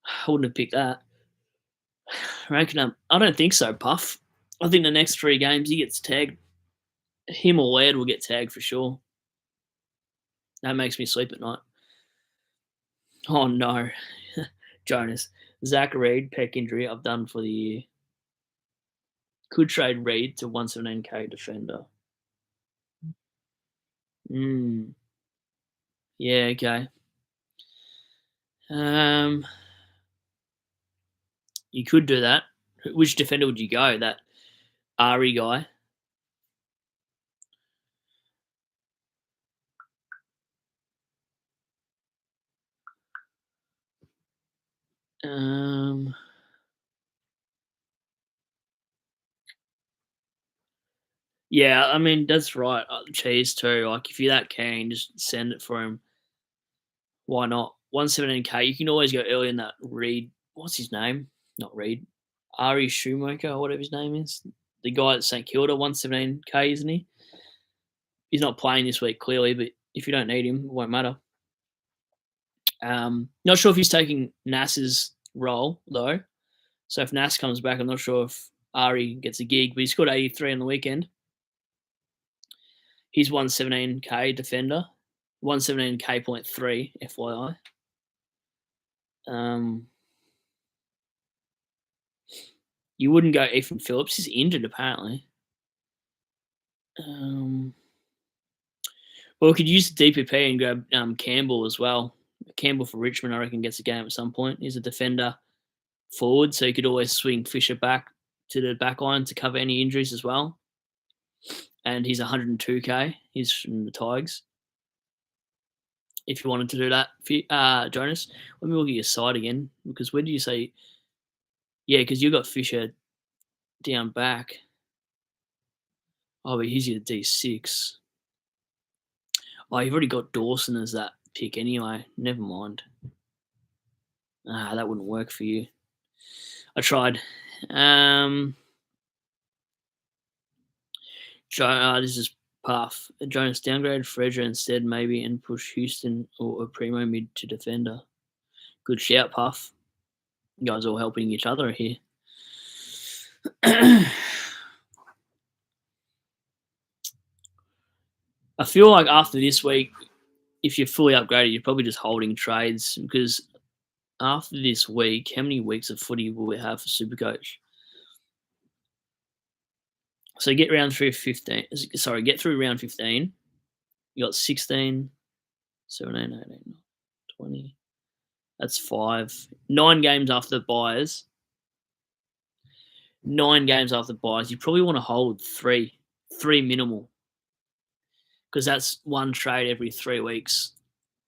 I wouldn't have picked that. Ranking up. I don't think so, Puff. I think the next 3 games he gets tagged. Him or Laird will get tagged for sure. That makes me sleep at night. Oh no. Jonas. Zach Reed, pec injury. I've done for the year. Could trade Reed to 117k defender. Yeah, okay. You could do that. Which defender would you go? That Ari guy? Yeah, I mean that's right. Cheese too. Like if you're that keen, just send it for him. Why not? 117k. You can always go early in that Reed. What's his name? Not Reed. Ari Shoemaker or whatever his name is. The guy at St Kilda, 117k, isn't he? He's not playing this week clearly, but if you don't need him, it won't matter. Not sure if he's taking Nas's role though. So if Nas comes back, I'm not sure if Ari gets a gig, but he scored 83 on the weekend. He's 117k defender, 117k.3 FYI. You wouldn't go Ethan Phillips. He's injured apparently. Well, we could use the DPP and grab Campbell as well. Campbell for Richmond, I reckon, gets a game at some point. He's a defender forward, so you could always swing Fisher back to the back line to cover any injuries as well. And he's 102k. He's from the Tigers. If you wanted to do that, Jonas, let me look at your side again. Because where did you say? Yeah, because you got Fisher down back. Oh, but he's your D6. Oh, you've already got Dawson as that pick anyway. Never mind. That wouldn't work for you. I tried. This is Puff. Jonas downgrade Fredra instead maybe and push Houston or a primo mid to defender. Good shout, Puff. You guys all helping each other here. I feel like after this week, if you're fully upgraded, you're probably just holding trades because after this week, how many weeks of footy will we have for Supercoach? So get round through 15. Sorry, get through round 15. You got 16, 17, 18, 20. That's 5. 9 games after the buys. 9 games after the buys. You probably want to hold 3 minimal because that's 1 trade every 3 weeks.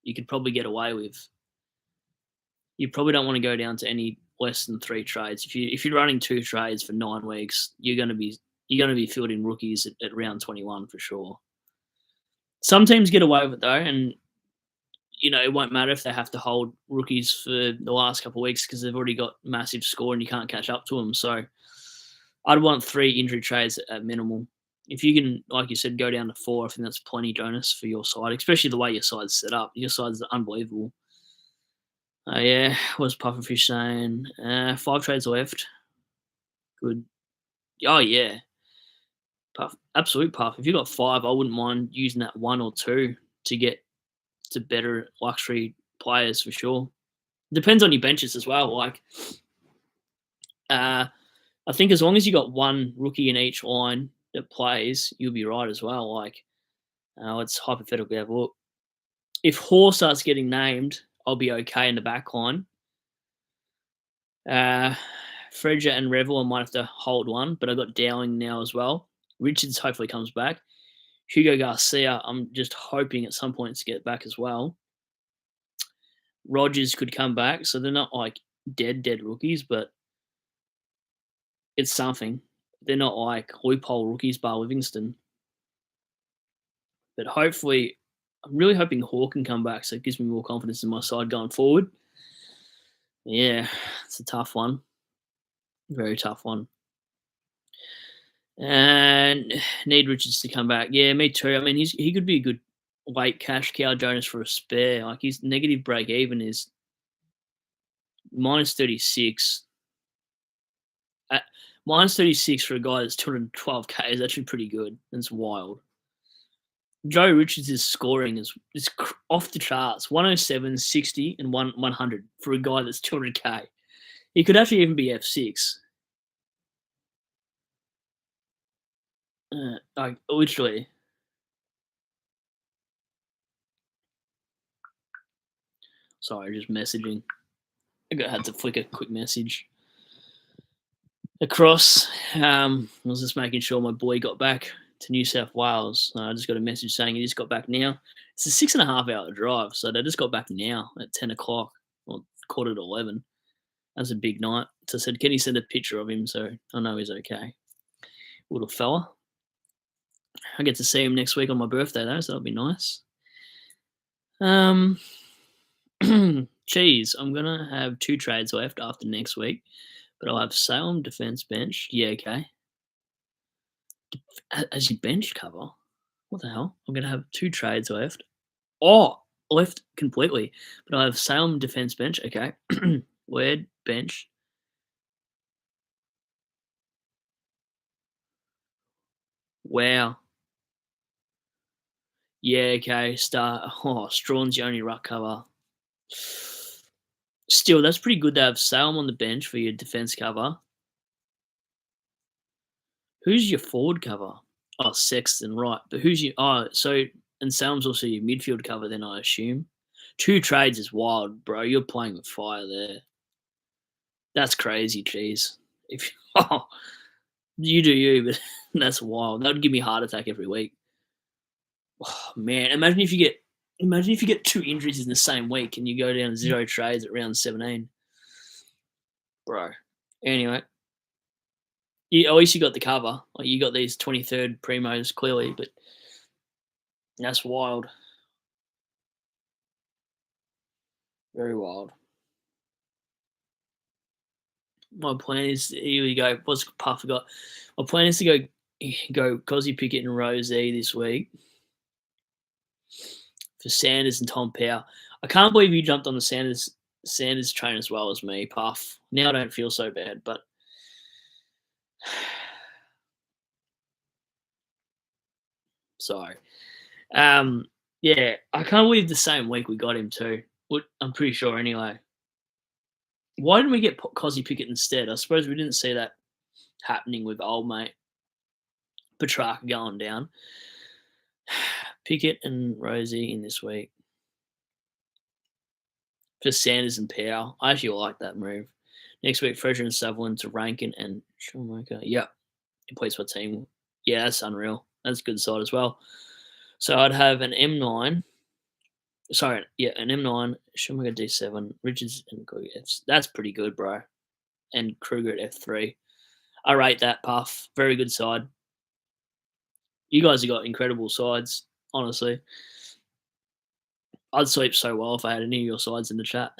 You could probably get away with. You probably don't want to go down to any less than 3 trades. If you're running 2 trades for 9 weeks, you're going to be fielding rookies at round 21 for sure. Some teams get away with it though, and it won't matter if they have to hold rookies for the last couple of weeks because they've already got massive score and you can't catch up to them. So I'd want 3 injury trades at minimal. If you can, like you said, go down to 4, I think that's plenty, Jonas, for your side, especially the way your side's set up. Your side's unbelievable. Yeah, what's Pufferfish saying? 5 trades left. Good. Oh, yeah. Puff, absolute Puff. If you got 5, I wouldn't mind using that 1 or 2 to get to better luxury players for sure. Depends on your benches as well. Like, I think as long as you got 1 rookie in each line that plays, you'll be right as well. Like, let's hypothetically have a look. If Hoare starts getting named, I'll be okay in the back line. Fredger and Revel, I might have to hold 1, but I got Dowling now as well. Richards hopefully comes back. Hugo Garcia, I'm just hoping at some point to get back as well. Rogers could come back, so they're not like dead rookies, but it's something. They're not like loophole rookies, bar Livingston. But hopefully, I'm really hoping Hoare can come back, so it gives me more confidence in my side going forward. Yeah, it's a tough one. Very tough one. And need Richards to come back. Yeah, me too. I mean, he could be a good late cash cow, Jonas, for a spare. Like, his negative break even is minus 36. Minus 36 for a guy that's 212k is actually pretty good. That's wild. Joe Richards' scoring is off the charts. 107, 60, and 100 for a guy that's 200k. He could actually even be F6. Like, literally. Sorry, just messaging. I had to flick a quick message across. I was just making sure my boy got back to New South Wales. I just got a message saying he just got back now. It's a 6.5 hour drive, so they just got back now at 10 o'clock or 11:15. That's a big night. So I said, can he send a picture of him so I know he's okay? Little fella. I get to see him next week on my birthday though, so that'll be nice. Cheese. I'm gonna have 2 trades left after next week, but I'll have Salem defense bench. Yeah, okay. As your bench cover. What the hell? I'm gonna have 2 trades left. Oh, left completely. But I have Salem defense bench. Okay. Weird bench. Wow. Yeah, okay. Strawn's your only ruck cover. Still, that's pretty good to have Salem on the bench for your defense cover. Who's your forward cover? Oh, Sexton, right. But who's your and Salem's also your midfield cover then, I assume. 2 trades is wild, bro. You're playing with fire there. That's crazy, geez. If you do you, but that's wild. That would give me a heart attack every week. Oh, man, imagine if you get 2 injuries in the same week and you go down to 0 trades at round 17. Bro. Anyway. At least you got the cover. Like, you got these 23rd primos clearly, but that's wild. Very wild. My plan is, here we go. What's Puff got? My plan is to go Cozzy Pickett and Rose this week for Sanders and Tom Power. I can't believe you jumped on the Sanders Sanders train as well as me, Puff. Now I don't feel so bad, but sorry. Um, yeah, I can't believe the same week we got him too. I'm pretty sure anyway. Why didn't we get Cozzy Pickett instead? I suppose we didn't see that happening with old mate Petrarca going down. Pickett and Rosie in this week for Sanders and Powell. I actually like that move. Next week, Fraser and Sutherland to Rankin and Schumacher. Yep, he plays for team. Yeah, that's unreal. That's a good side as well. So I'd have an M9. Sorry, yeah, an M9, Schumacher D7, Richards and Kruger F. That's pretty good, bro. And Kruger at F3. I rate that, Puff. Very good side. You guys have got incredible sides, honestly. I'd sleep so well if I had any of your sides in the chat.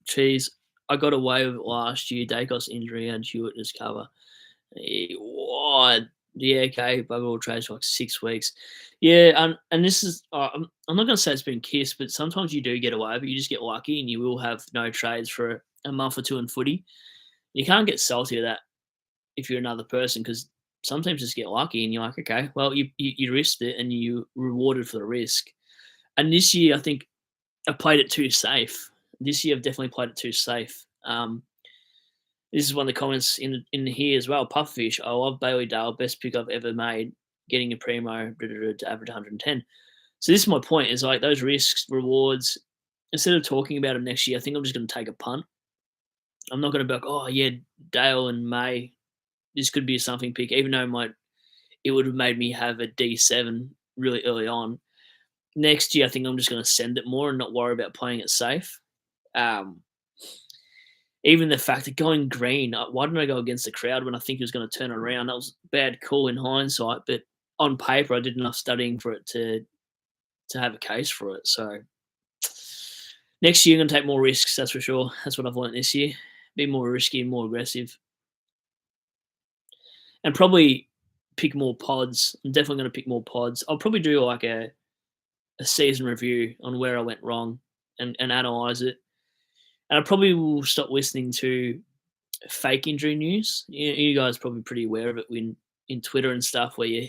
Cheese. I got away with it last year. Dacos injury and Hewitt as cover. What? Yeah, okay. Bugger all trades for like 6 weeks. Yeah, and this is. I'm not going to say it's been kissed, but sometimes you do get away, but you just get lucky, and you will have no trades for a month or two in footy. You can't get salty at that if you're another person because sometimes just get lucky, and you're like, okay, well, you risked it, and you rewarded for the risk. And this year, I think I played it too safe. This year, I've definitely played it too safe. This is one of the comments in here as well. Puffish, I love Bailey Dale, best pick I've ever made, getting a primo to average 110. So this is my point, is like those risks, rewards, instead of talking about them next year, I think I'm just going to take a punt. I'm not going to be like, oh, yeah, Dale and May, this could be a something pick, even though it would have made me have a D7 really early on. Next year, I think I'm just going to send it more and not worry about playing it safe. Even the fact that going green, why didn't I go against the crowd when I think he was going to turn around? That was a bad call in hindsight, but on paper, I did enough studying for it to have a case for it. So next year, I'm going to take more risks, that's for sure. That's what I've learned this year. Be more risky and more aggressive. And probably pick more pods. I'm definitely going to pick more pods. I'll probably do like a season review on where I went wrong and analyse it. And I probably will stop listening to fake injury news. You guys are probably pretty aware of it in Twitter and stuff where you're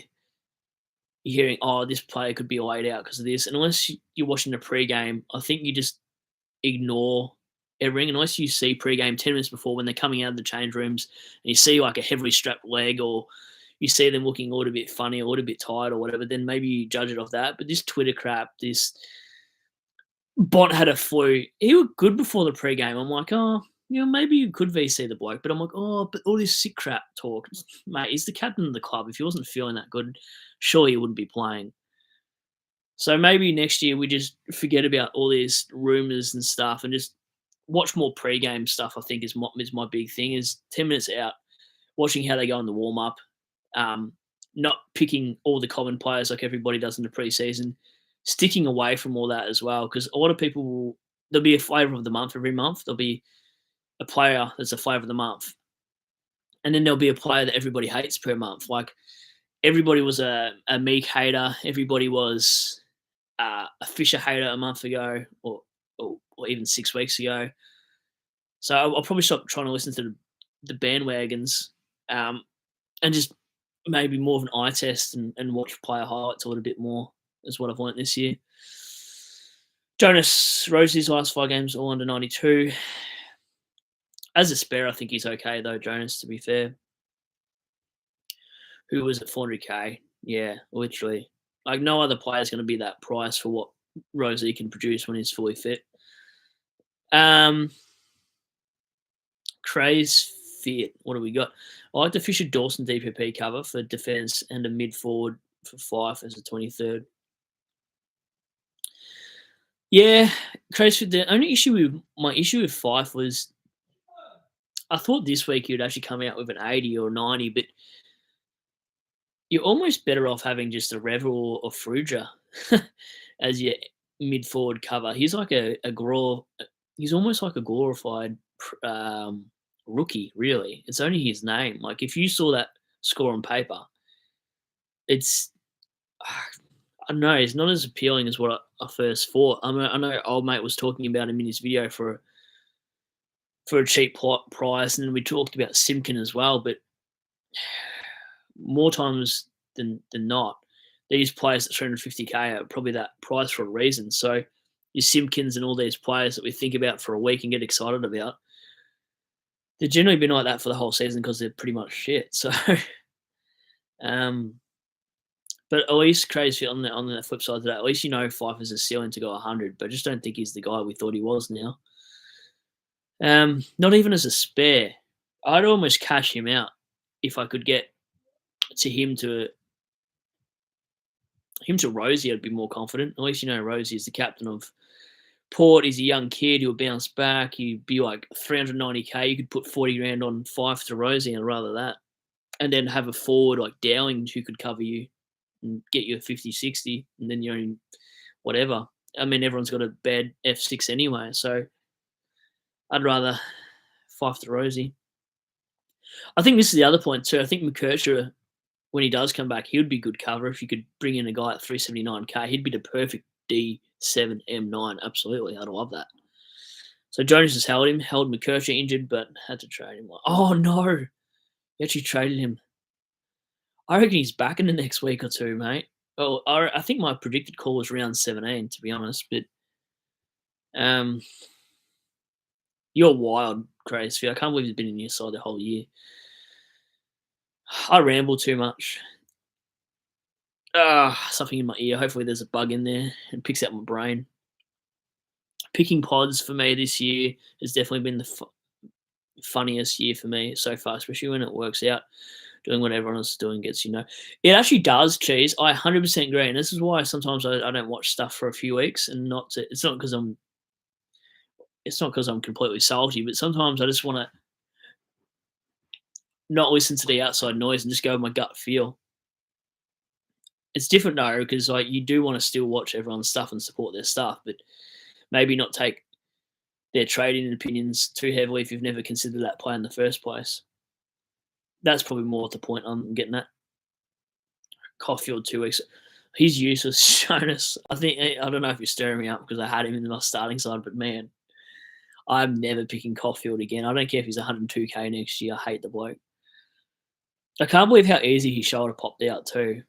hearing, oh, this player could be laid out because of this. And unless you're watching the pre-game, I think you just ignore everything. Unless you see pre-game 10 minutes before when they're coming out of the change rooms and you see like a heavily strapped leg or you see them looking a little bit funny or a little bit tired or whatever, then maybe you judge it off that. But this Twitter crap, this Bont had a flu. He was good before the pre-game. I'm like, oh, maybe you could VC the bloke. But I'm like, oh, but all this sick crap talk. Mate, he's the captain of the club. If he wasn't feeling that good, surely he wouldn't be playing. So maybe next year we just forget about all these rumours and stuff and just watch more pre-game stuff, I think is my big thing, is 10 minutes out, watching how they go in the warm-up, not picking all the common players like everybody does in the pre-season, sticking away from all that as well, because a lot of people there'll be a flavour of the month every month. There'll be a player that's a flavour of the month. And then there'll be a player that everybody hates per month. Like everybody was a Meek hater. Everybody was a Fisher hater a month ago or even 6 weeks ago. So I'll probably stop trying to listen to the bandwagons and just maybe more of an eye test and watch player highlights a little bit more is what I've learnt this year. Jonas Rosie's last 5 games all under 92. As a spare, I think he's okay though, Jonas, to be fair. Who was at 400k? Yeah, literally. Like no other player is going to be that price for what Rosie can produce when he's fully fit. Craze fit. What do we got? I like the Fisher Dawson DPP cover for defence and a mid forward for Fife as a 23rd. Yeah, Craze fit. The only my issue with Fife was I thought this week he would actually come out with an 80 or 90, but you're almost better off having just a Revel or Fruja as your mid forward cover. He's like he's almost like a glorified rookie, really. It's only his name. Like if you saw that score on paper, it's I don't know, he's not as appealing as what I first thought. I know old mate was talking about him in his video for a cheap price, and then we talked about Simkin as well. But more times than not, these players at 350k are probably that price for a reason. So your Simpkins and all these players that we think about for a week and get excited about, they've generally been like that for the whole season because they're pretty much shit. So, but at least crazy on the flip side of that, at least you know Fife has a ceiling to go 100, but I just don't think he's the guy we thought he was now. Not even as a spare. I'd almost cash him out if I could get to him to Rosie. I'd be more confident. At least you know Rosie is the captain of Port. He's a young kid who'll bounce back. He'd be like 390k. You could put 40 grand on Fife to Rosie, and rather that, and then have a forward like Dowling who could cover you and get you a 50, 60, and then you're in whatever. I mean, everyone's got a bad F6 anyway, so I'd rather Fife to Rosie. I think this is the other point too. I think McKercher, when he does come back, he would be good cover. If you could bring in a guy at 379k, he'd be the perfect D7 M9. Absolutely, I'd love that. So Jonas has held McKercher injured, but had to trade him. Oh no, you actually traded him. I reckon he's back in the next week or two, mate. Well, I think my predicted call was round 17, to be honest. But you're wild, Crazy. I can't believe he's been in your side the whole year. I ramble too much. Something in my ear. Hopefully there's a bug in there and picks out my brain. Picking pods for me this year has definitely been the funniest year for me so far, especially when it works out. Doing what everyone else is doing gets you know. It actually does, Cheese. I 100% agree, and this is why sometimes I don't watch stuff for a few weeks, and it's not because I'm completely salty, but sometimes I just want to not listen to the outside noise and just go with my gut feel. It's different though, because like you do want to still watch everyone's stuff and support their stuff, but maybe not take their trading opinions too heavily if you've never considered that play in the first place. That's probably more the point I'm getting at. Caulfield 2 weeks. He's useless, Jonas. I don't know if you're stirring me up because I had him in my starting side, but man, I'm never picking Caulfield again. I don't care if he's 102k next year. I hate the bloke. I can't believe how easy his shoulder popped out too.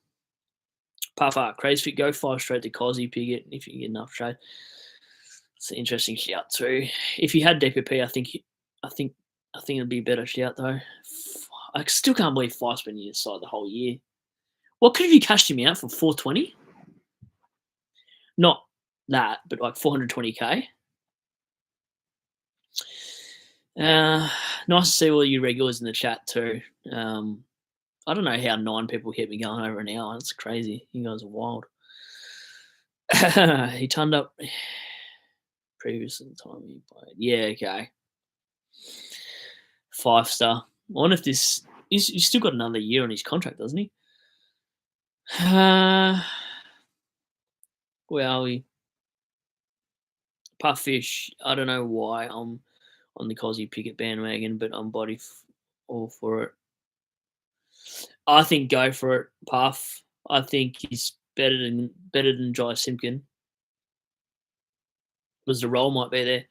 Puff Crazy, go 5 straight to Cozzy, pick it if you get enough trade. It's an interesting shout too. If he had DPP, I think it'd be a better shout though. I still can't believe Fife's been inside the whole year. What could have you cashed him out for? 420? Not that, but like 420k. Nice to see all you regulars in the chat too. I don't know how 9 people kept me going over an hour. That's crazy. You guys are wild. He turned up previous to the time he played. Yeah, okay. 5-star. I wonder if this... He's still got another year on his contract, doesn't he? Well, Puffish, I don't know why I'm on the Cozzy Pickett bandwagon, but I'm all for it. I think go for it, Puff. I think he's better than Jai Simpkin. Because the role might be there.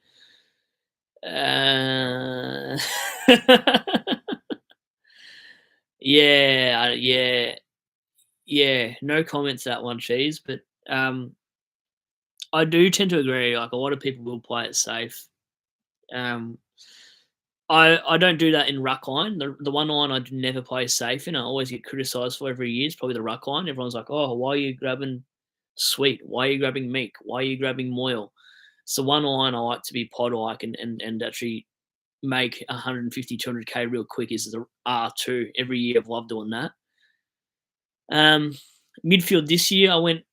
Yeah. No comments that one, Cheese. But I do tend to agree. Like a lot of people will play it safe. I don't do that in ruck line. The one line I never play safe in. I always get criticised for every year. It's probably the ruck line. Everyone's like, "Oh, why are you grabbing Sweet? Why are you grabbing Meek? Why are you grabbing Moyle?" It's the one line I like to be pod-like and actually make 150, 200k real quick is the R2. Every year I've loved doing that. Midfield this year I went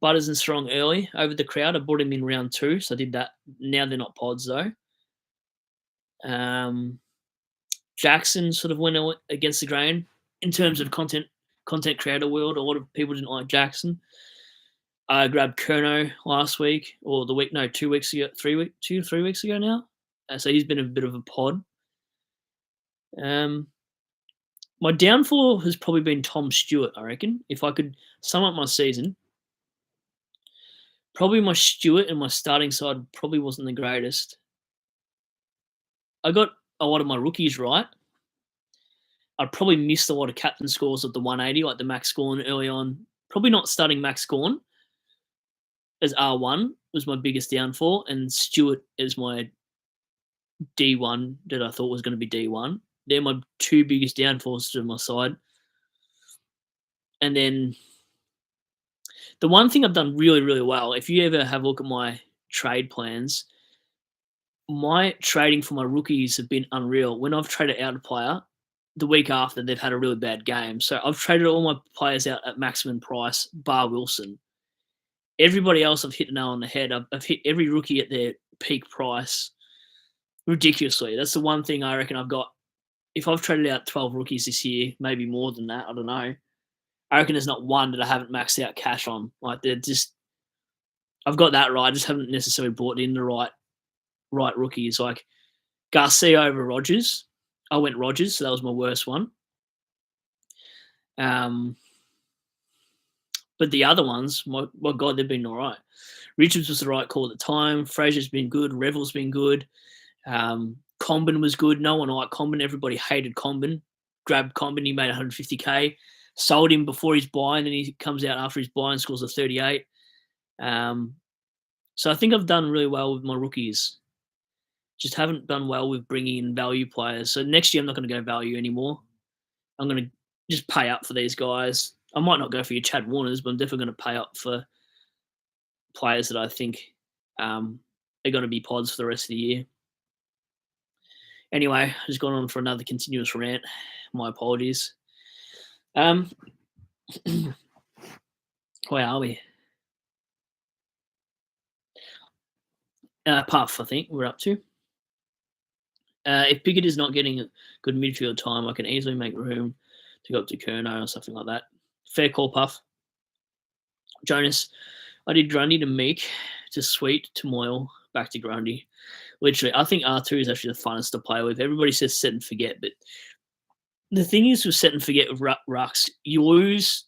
Butters and Strong early over the crowd. I brought him in round 2, so I did that. Now they're not pods though. Jackson sort of went against the grain in terms of content creator world. A lot of people didn't like Jackson. I grabbed Kerno last week, or 2 weeks ago, 3 weeks ago now. So he's been a bit of a pod. My downfall has probably been Tom Stewart, I reckon. If I could sum up my season, Probably my Stewart and my starting side probably wasn't the greatest. I got a lot of my rookies right. I probably missed a lot of captain scores of the 180, like the Max Gorn early on. Probably not starting Max Gorn as R1 was my biggest downfall, and Stewart as my D1 that I thought was going to be D1. They're my two biggest downfalls to my side. And then the one thing I've done really, really well, if you ever have a look at my trade plans, my trading for my rookies have been unreal. When I've traded out a player, the week after they've had a really bad game. So I've traded all my players out at maximum price, bar Wilson. Everybody else I've hit the nail on the head. I've hit every rookie at their peak price ridiculously. That's the one thing I reckon I've got. If I've traded out 12 rookies this year, maybe more than that, I don't know. I reckon there's not one that I haven't maxed out cash on. Like they're just, I've got that right. I just haven't necessarily brought in the right rookies. Like Garcia over Rogers. I went Rogers, so that was my worst one. But the other ones, my God, they've been all right. Richards was the right call at the time. Fraser's been good. Revel's been good. Combin was good. No one liked Combin. Everybody hated Combin. Grabbed Combin. He made 150K. Sold him before his buy, and then he comes out after his buy and scores a 38. So I think I've done really well with my rookies. Just haven't done well with bringing in value players. So next year I'm not going to go value anymore. I'm going to just pay up for these guys. I might not go for your Chad Warners, but I'm definitely going to pay up for players that I think are going to be pods for the rest of the year. Anyway, I've just gone on for another continuous rant. My apologies. Where are we? Puff, I think we're up to. If Pickett is not getting a good midfield time, I can easily make room to go up to Kerno or something like that. Fair call, Puff. Jonas, I did Grundy to Meek, to Sweet, to Moyle, back to Grundy. Literally, I think R2 is actually the funnest to play with. Everybody says set and forget, but the thing is with set and forget with Rucks, you lose.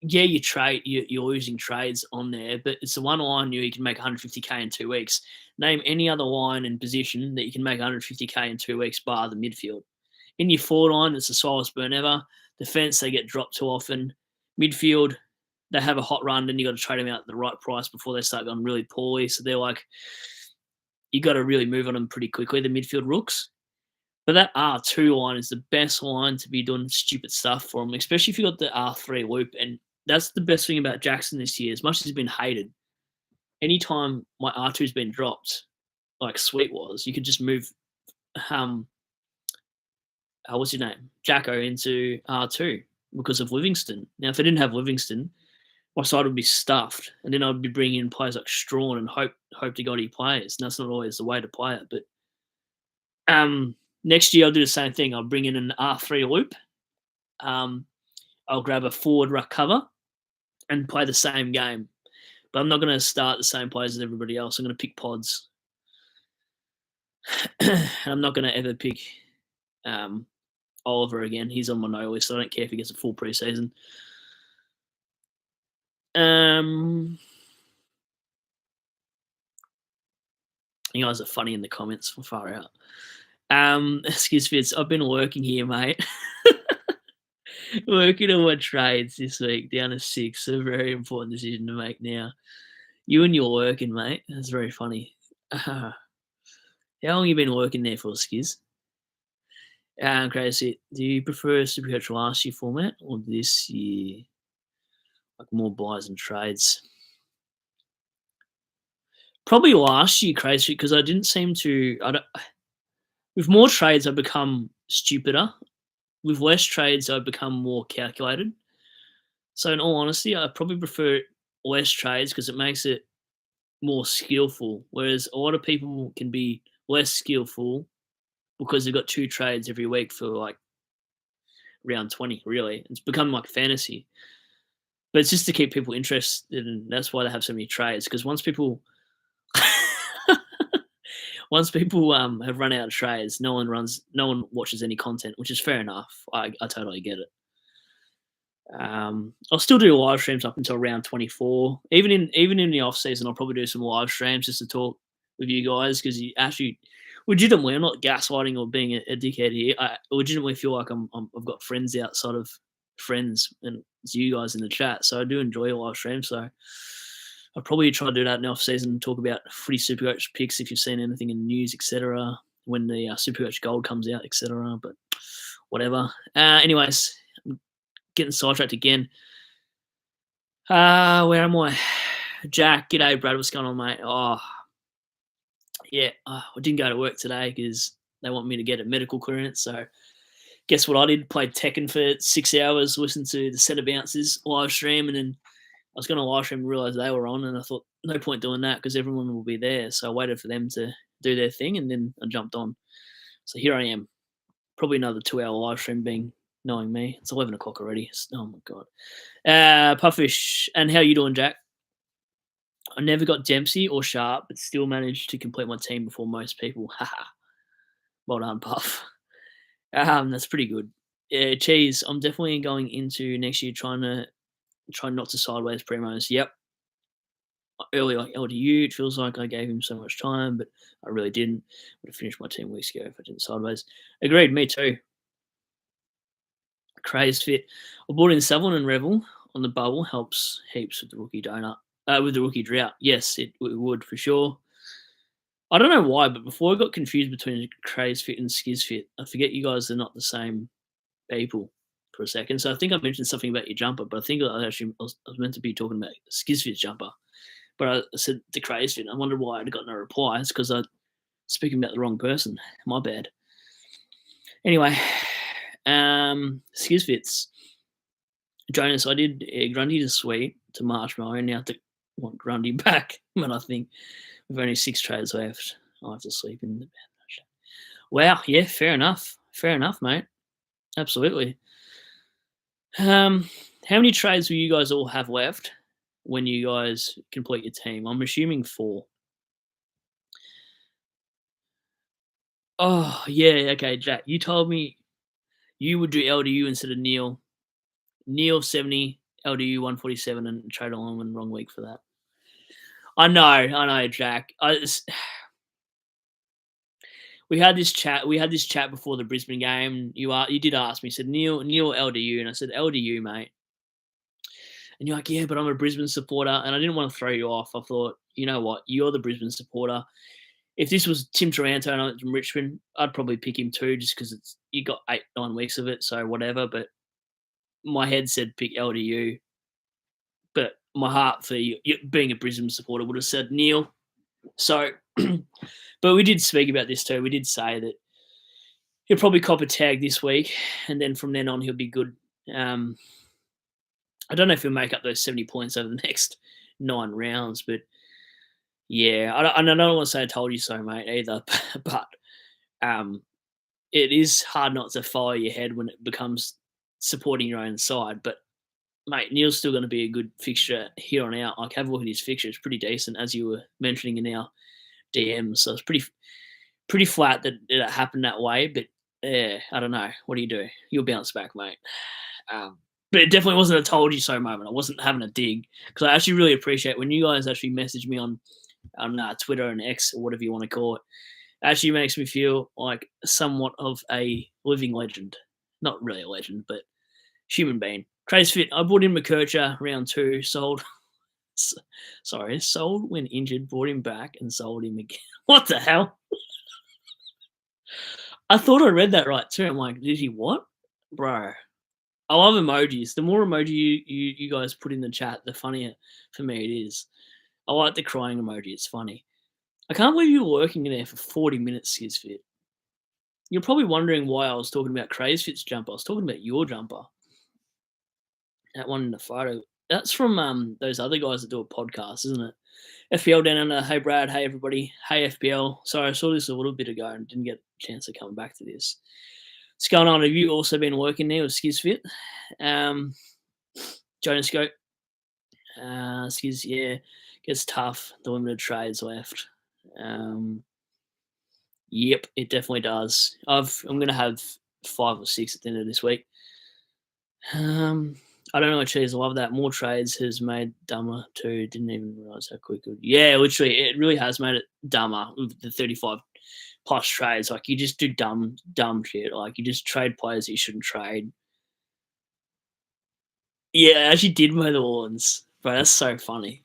Yeah, you're losing trades on there, but it's the one line you can make 150K in 2 weeks. Name any other line and position that you can make 150K in 2 weeks, bar the midfield. In your forward line, it's the slowest burn ever. Defense, they get dropped too often. Midfield, they have a hot run, then you got to trade them out at the right price before they start going really poorly. So they're like, you got to really move on them pretty quickly, the midfield rooks. But that R2 line is the best line to be doing stupid stuff for them, especially if you got the R3 loop. And that's the best thing about Jackson this year. As much as he's been hated, anytime my R2's been dropped, like Sweet was, you could just move, what's his name? Jacko into R2 because of Livingston. Now, if I didn't have Livingston, my side would be stuffed, and then I'd be bringing in players like Strawn and hope to God he plays. And that's not always the way to play it. But next year I'll do the same thing. I'll bring in an R3 loop. I'll grab a forward ruck cover and play the same game. But I'm not going to start the same players as everybody else. I'm going to pick pods. And I'm not going to ever pick Oliver again. He's on my no list. So I don't care if he gets a full preseason. You guys are funny in the comments. Far out. Excuse me. I've been working here, mate. Working on my trades this week, down to 6. A very important decision to make now. You and your working, mate. That's very funny. How long have you been working there for, Skiz? Crazy. Do you prefer Supercoach last year format or this year? Like more buys and trades? Probably last year, Crazy, because I didn't seem to. With more trades, I've become stupider. With less trades, I've become more calculated. So, in all honesty, I probably prefer less trades because it makes it more skillful. Whereas a lot of people can be less skillful because they've got 2 trades every week for like round 20, really. It's become like fantasy. But it's just to keep people interested, and that's why they have so many trades. Because once people have run out of trades, no one watches any content, which is fair enough. I totally get it. I'll still do live streams up until round 24. Even in the off season, I'll probably do some live streams just to talk with you guys because you actually legitimately, I'm not gaslighting or being a dickhead here. I legitimately feel like I've got friends outside of friends, and it's you guys in the chat. So I do enjoy live streams. So I'll probably try to do that in the off season and talk about footy Supercoach picks if you've seen anything in the news, etc. When the Supercoach Gold comes out, etc. But whatever. Anyways, I'm getting sidetracked again. Where am I? Jack, g'day, Brad. What's going on, mate? Oh, yeah. I didn't go to work today because they want me to get a medical clearance. So, guess what I did? Played Tekken for 6 hours, listened to the Set of Bounces live stream, and then I was going to live stream and realise they were on, and I thought, no point doing that because everyone will be there. So I waited for them to do their thing, and then I jumped on. So here I am. Probably another 2-hour live stream being knowing me. It's 11 o'clock already. Oh, my God. Puffish, and how you doing, Jack? I never got Dempsey or Sharp, but still managed to complete my team before most people. Haha. Well done, Puff. That's pretty good. Yeah, Cheese, I'm definitely going into next year trying not to sideways premos. Yep. Early like LDU, it feels like I gave him so much time, but I really didn't. Would have finished my team weeks ago if I didn't sideways. Agreed, me too. Crazed fit. I bought in Savlin and Revel on the bubble. Helps heaps with the rookie donut. With the rookie drought. Yes, it would for sure. I don't know why, but before I got confused between Crazed fit and Skiz fit, I forget you guys are not the same people for a second. So I think I mentioned something about your jumper, but I think I was meant to be talking about Skiz fit's jumper. But I said the Crazed fit. I wondered why I'd got no reply. It's because I speaking about the wrong person. My bad. Anyway, Skiz fits. Jonas, I did Grundy to Sweet to Marshmallow, and now I have to want Grundy back. But I think we've only 6 trades left. I'll have to sleep in the bed. Wow, yeah, fair enough. Fair enough, mate. Absolutely. How many trades will you guys all have left when you guys complete your team? I'm assuming 4. Oh, yeah, okay, Jack. You told me you would do LDU instead of Neil. Neil 70, LDU 147, and trade along in wrong week for that. I know, Jack. We had this chat before the Brisbane game. You did ask me, said Neil LDU, and I said LDU, mate. And you're like, yeah, but I'm a Brisbane supporter, and I didn't want to throw you off. I thought, you know what, you're the Brisbane supporter. If this was Tim Taranto and I'm from Richmond, I'd probably pick him too, just because you got 8-9 weeks of it, so whatever. But my head said pick LDU, but my heart for you, being a Brisbane supporter, would have said Neil. So, but we did speak about this too. We did say that he'll probably cop a tag this week, and then from then on he'll be good. I don't know if he'll make up those 70 points over the next 9 rounds, but yeah, I don't want to say I told you so, mate, either. But it is hard not to follow your head when it becomes supporting your own side. But mate, Neil's still going to be a good fixture here on out. Like, have a look at his fixture; it's pretty decent, as you were mentioning in our DMs. So it's pretty flat that it happened that way. But yeah, I don't know. What do you do? You'll bounce back, mate. But it definitely wasn't a told you so moment. I wasn't having a dig because I actually really appreciate when you guys actually message me on Twitter and X or whatever you want to call it. It actually makes me feel like somewhat of a living legend. Not really a legend, but human being. Craze fit. I bought in McKercher round 2, sold when injured, brought him back and sold him again. What the hell? I thought I read that right too. I'm like, did he what? Bro. I love emojis. The more emoji you guys put in the chat, the funnier for me it is. I like the crying emoji. It's funny. I can't believe you were working in there for 40 minutes, Skizfit. You're probably wondering why I was talking about Crazefit's jumper. I was talking about your jumper. That one in the photo. That's from those other guys that do a podcast, isn't it? FPL down under. Hey, Brad. Hey, everybody. Hey, FPL. Sorry, I saw this a little bit ago and didn't get a chance to come back to this. What's going on? Have you also been working there with Skizfit? Jonas Goat. Skiz, yeah. Gets tough. The limited trades left. Yep, it definitely does. I'm going to have 5 or 6 at the end of this week. I don't know what cheese. I love that. More trades has made dumber too. Didn't even realize how quick it would. Yeah, literally, it really has made it dumber with the 35 plus trades. Like you just do dumb shit. Like you just trade players that you shouldn't trade. Yeah, I actually did mow the lawns, bro. That's so funny.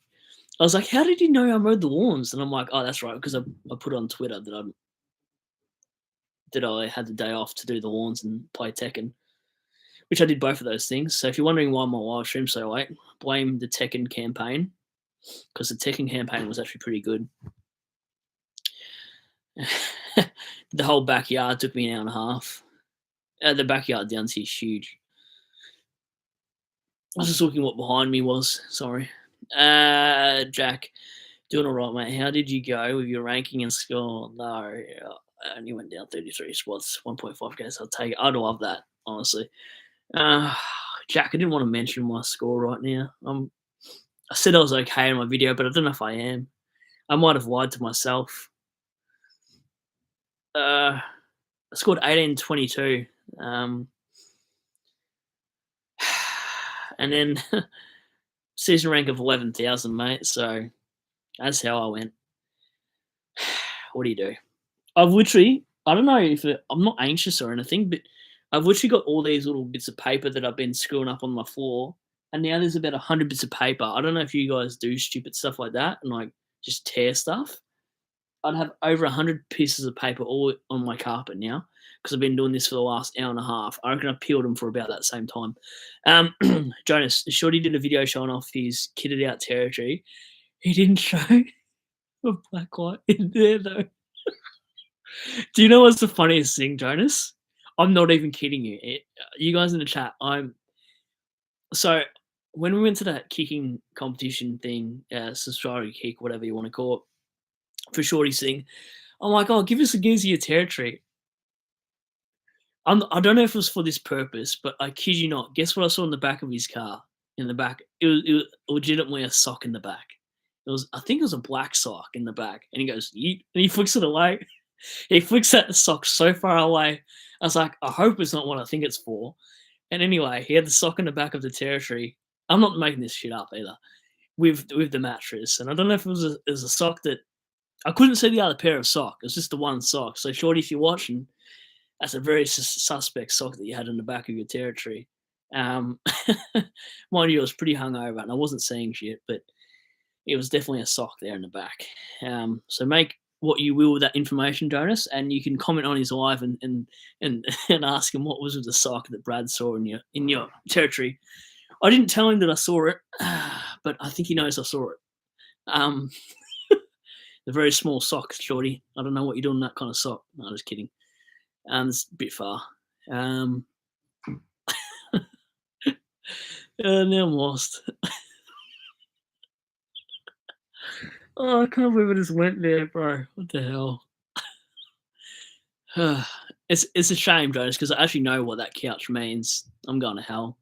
I was like, "How did you know I mowed the lawns?" And I'm like, "Oh, that's right, because I put on Twitter that I had the day off to do the lawns and play Tekken." Which I did both of those things. So if you're wondering why my live stream's so late, blame the Tekken campaign because the Tekken campaign was actually pretty good. The whole backyard took me an hour and a half. The backyard down here is huge. I was just looking what behind me was. Sorry. Jack, doing all right, mate. How did you go with your ranking and score? No, I only went down 33 spots, 1.5 games. I'll take it. I'd love that, honestly. Uh, Jack, I didn't want to mention my score right now. I said I was okay in my video, but I don't know if I am. I might have lied to myself. I scored 1822. And then season rank of 11,000, mate. So that's how I went. What do you do? I've literally, I don't know if I'm not anxious or anything, but I've literally got all these little bits of paper that I've been screwing up on my floor. And now there's about 100 bits of paper. I don't know if you guys do stupid stuff like that and like just tear stuff. I'd have over 100 pieces of paper all on my carpet now because I've been doing this for the last hour and a half. I reckon I peeled them for about that same time. Jonas, Shorty did a video showing off his kitted out territory. He didn't show a black light in there though. Do you know what's the funniest thing, Jonas? I'm not even kidding you. You guys in the chat, so when we went to that kicking competition thing, subscriber kick, whatever you want to call it, for Shorty's thing, I'm like, oh, give us a gives you a territory. I don't know if it was for this purpose, but I kid you not. Guess what I saw in the back of his car? In the back, it was legitimately a sock in the back. I think it was a black sock in the back, and he goes, Yeet, and he flicks it away. He flicks that sock so far away. I was like, I hope it's not what I think it's for. And anyway, he had the sock in the back of the territory. I'm not making this shit up either. With the mattress, and I don't know if it was a sock that I couldn't see the other pair of sock. It was just the one sock. So, Shorty, if you're watching, that's a very suspect sock that you had in the back of your territory. Mind you, I was pretty hungover and I wasn't seeing shit, but it was definitely a sock there in the back. So make what you will with that information, Jonas, and you can comment on his live and and ask him what was with the sock that Brad saw in your territory. I didn't tell him that I saw it, but I think he knows I saw it. The very small sock, Shorty. I don't know what you're doing in that kind of sock. No, just kidding. It's a bit far. Now I'm lost. Oh, I can't believe I just went there, bro. What the hell? It's a shame, Jonas, because I actually know what that couch means. I'm going to hell.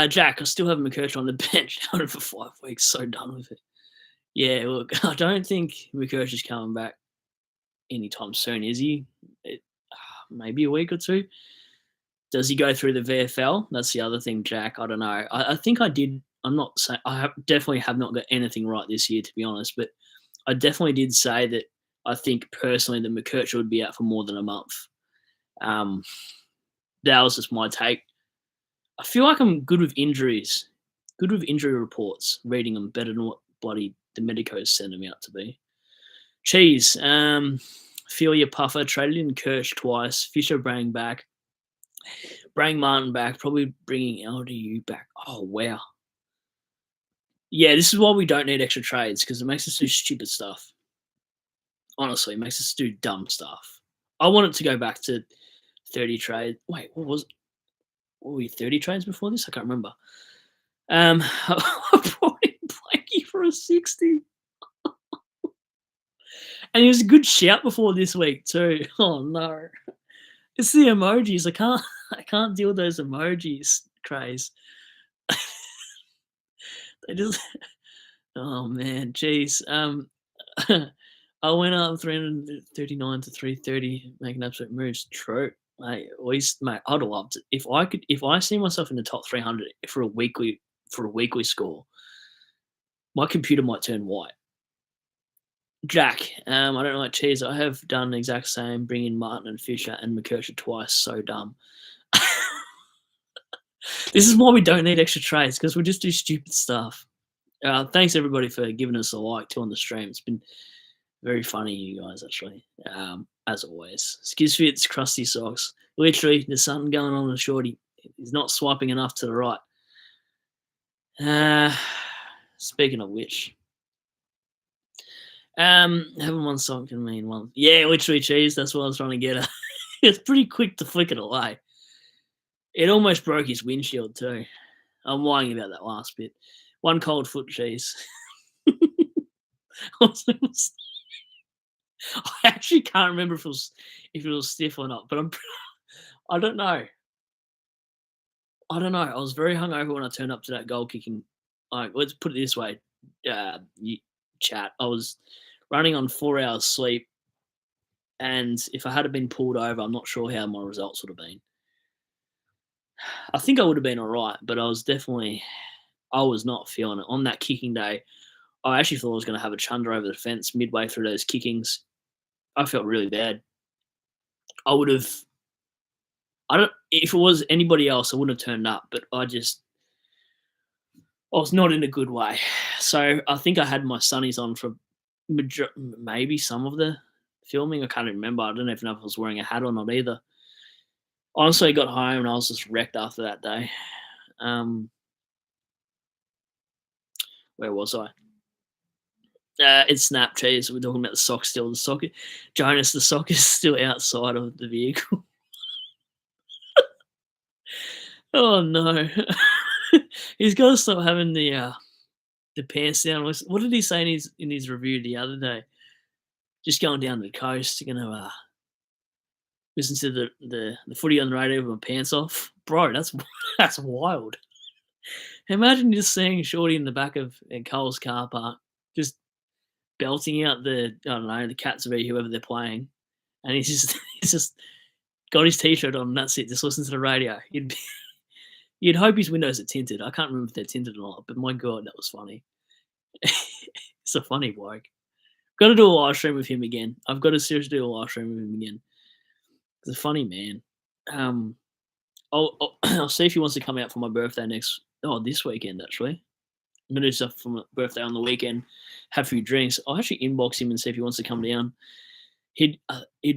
Jack, I still have McKercher on the bench out for 5 weeks. So done with it. Yeah, look, I don't think McKercher's coming back anytime soon, is he? Maybe a week or two. Does he go through the VFL? That's the other thing, Jack. I don't know. I think I did. I'm not saying definitely have not got anything right this year, to be honest. But I definitely did say that I think personally that McKercher would be out for more than a month. That was just my take. I feel like I'm good with injuries, good with injury reports, reading them better than what bloody the medicos send them out to be. Cheese. Filia Puffer traded in Kirsch twice. Fisher bring back. Bring Martin back. Probably bringing LDU back. Oh, wow. Yeah, this is why we don't need extra trades, because it makes us do stupid stuff. Honestly, it makes us do dumb stuff. I want it to go back to 30 trades. Wait, what was it? What were we, 30 trades before this? I can't remember. I brought in Blakey for a 60. And he was a good shout before this week too. Oh no. It's the emojis. I can't deal with those emojis, craze. They just oh man, jeez. I went up 339 to 330, making absolute moves. True. Mate, at least, mate, I'd love to if I see myself in the top 300 for a weekly score, my computer might turn white. Jack, I don't like cheese. I have done the exact same, bringing Martin and Fisher and McKercher twice. So dumb. This is why we don't need extra trays because we just do stupid stuff. Thanks everybody for giving us a like too on the stream. It's been very funny, you guys, actually. As always. Skizfits, crusty socks. Literally, there's something going on with Shorty. He's not swiping enough to the right. Speaking of which, having one sock can mean one. Yeah, literally cheese. That's what I was trying to get at. It's pretty quick to flick it away. It almost broke his windshield too. I'm lying about that last bit. One cold foot cheese. I actually can't remember if it was stiff or not, but I don't know. I don't know. I was very hungover when I turned up to that goal kicking. Like, let's put it this way, chat. I was running on 4 hours sleep, and if I had been pulled over, I'm not sure how my results would have been. I think I would have been all right, but I was not feeling it. On that kicking day, I actually thought I was going to have a chunder over the fence midway through those kickings. I felt really bad. If it was anybody else, I wouldn't have turned up, but I was not in a good way. So I think I had my sunnies on for maybe some of the filming. I can't remember. I don't even know if I was wearing a hat or not either. Honestly, I got home and I was just wrecked after that day. Where was I? It's snap cheese. We're talking about the sock still. The sock is still outside of the vehicle. Oh no. He's got to stop having the pants down. What did he say in his review the other day? Just going down the coast, going to listen to the footy on the radio with my pants off, bro. That's wild. Imagine just seeing Shorty in the back of Cole's car park, just belting out the Cats v whoever they're playing, and he's just got his t-shirt on. And that's it. Just listen to the radio. You'd hope his windows are tinted. I can't remember if they're tinted or not, but my god, that was funny. It's a funny bloke. Got to do a live stream with him again. I've got to seriously do a live stream with him again. He's a funny man. I'll see if he wants to come out for my birthday this weekend actually. I'm gonna do stuff for my birthday on the weekend, have a few drinks. I'll actually inbox him and see if he wants to come down. He'd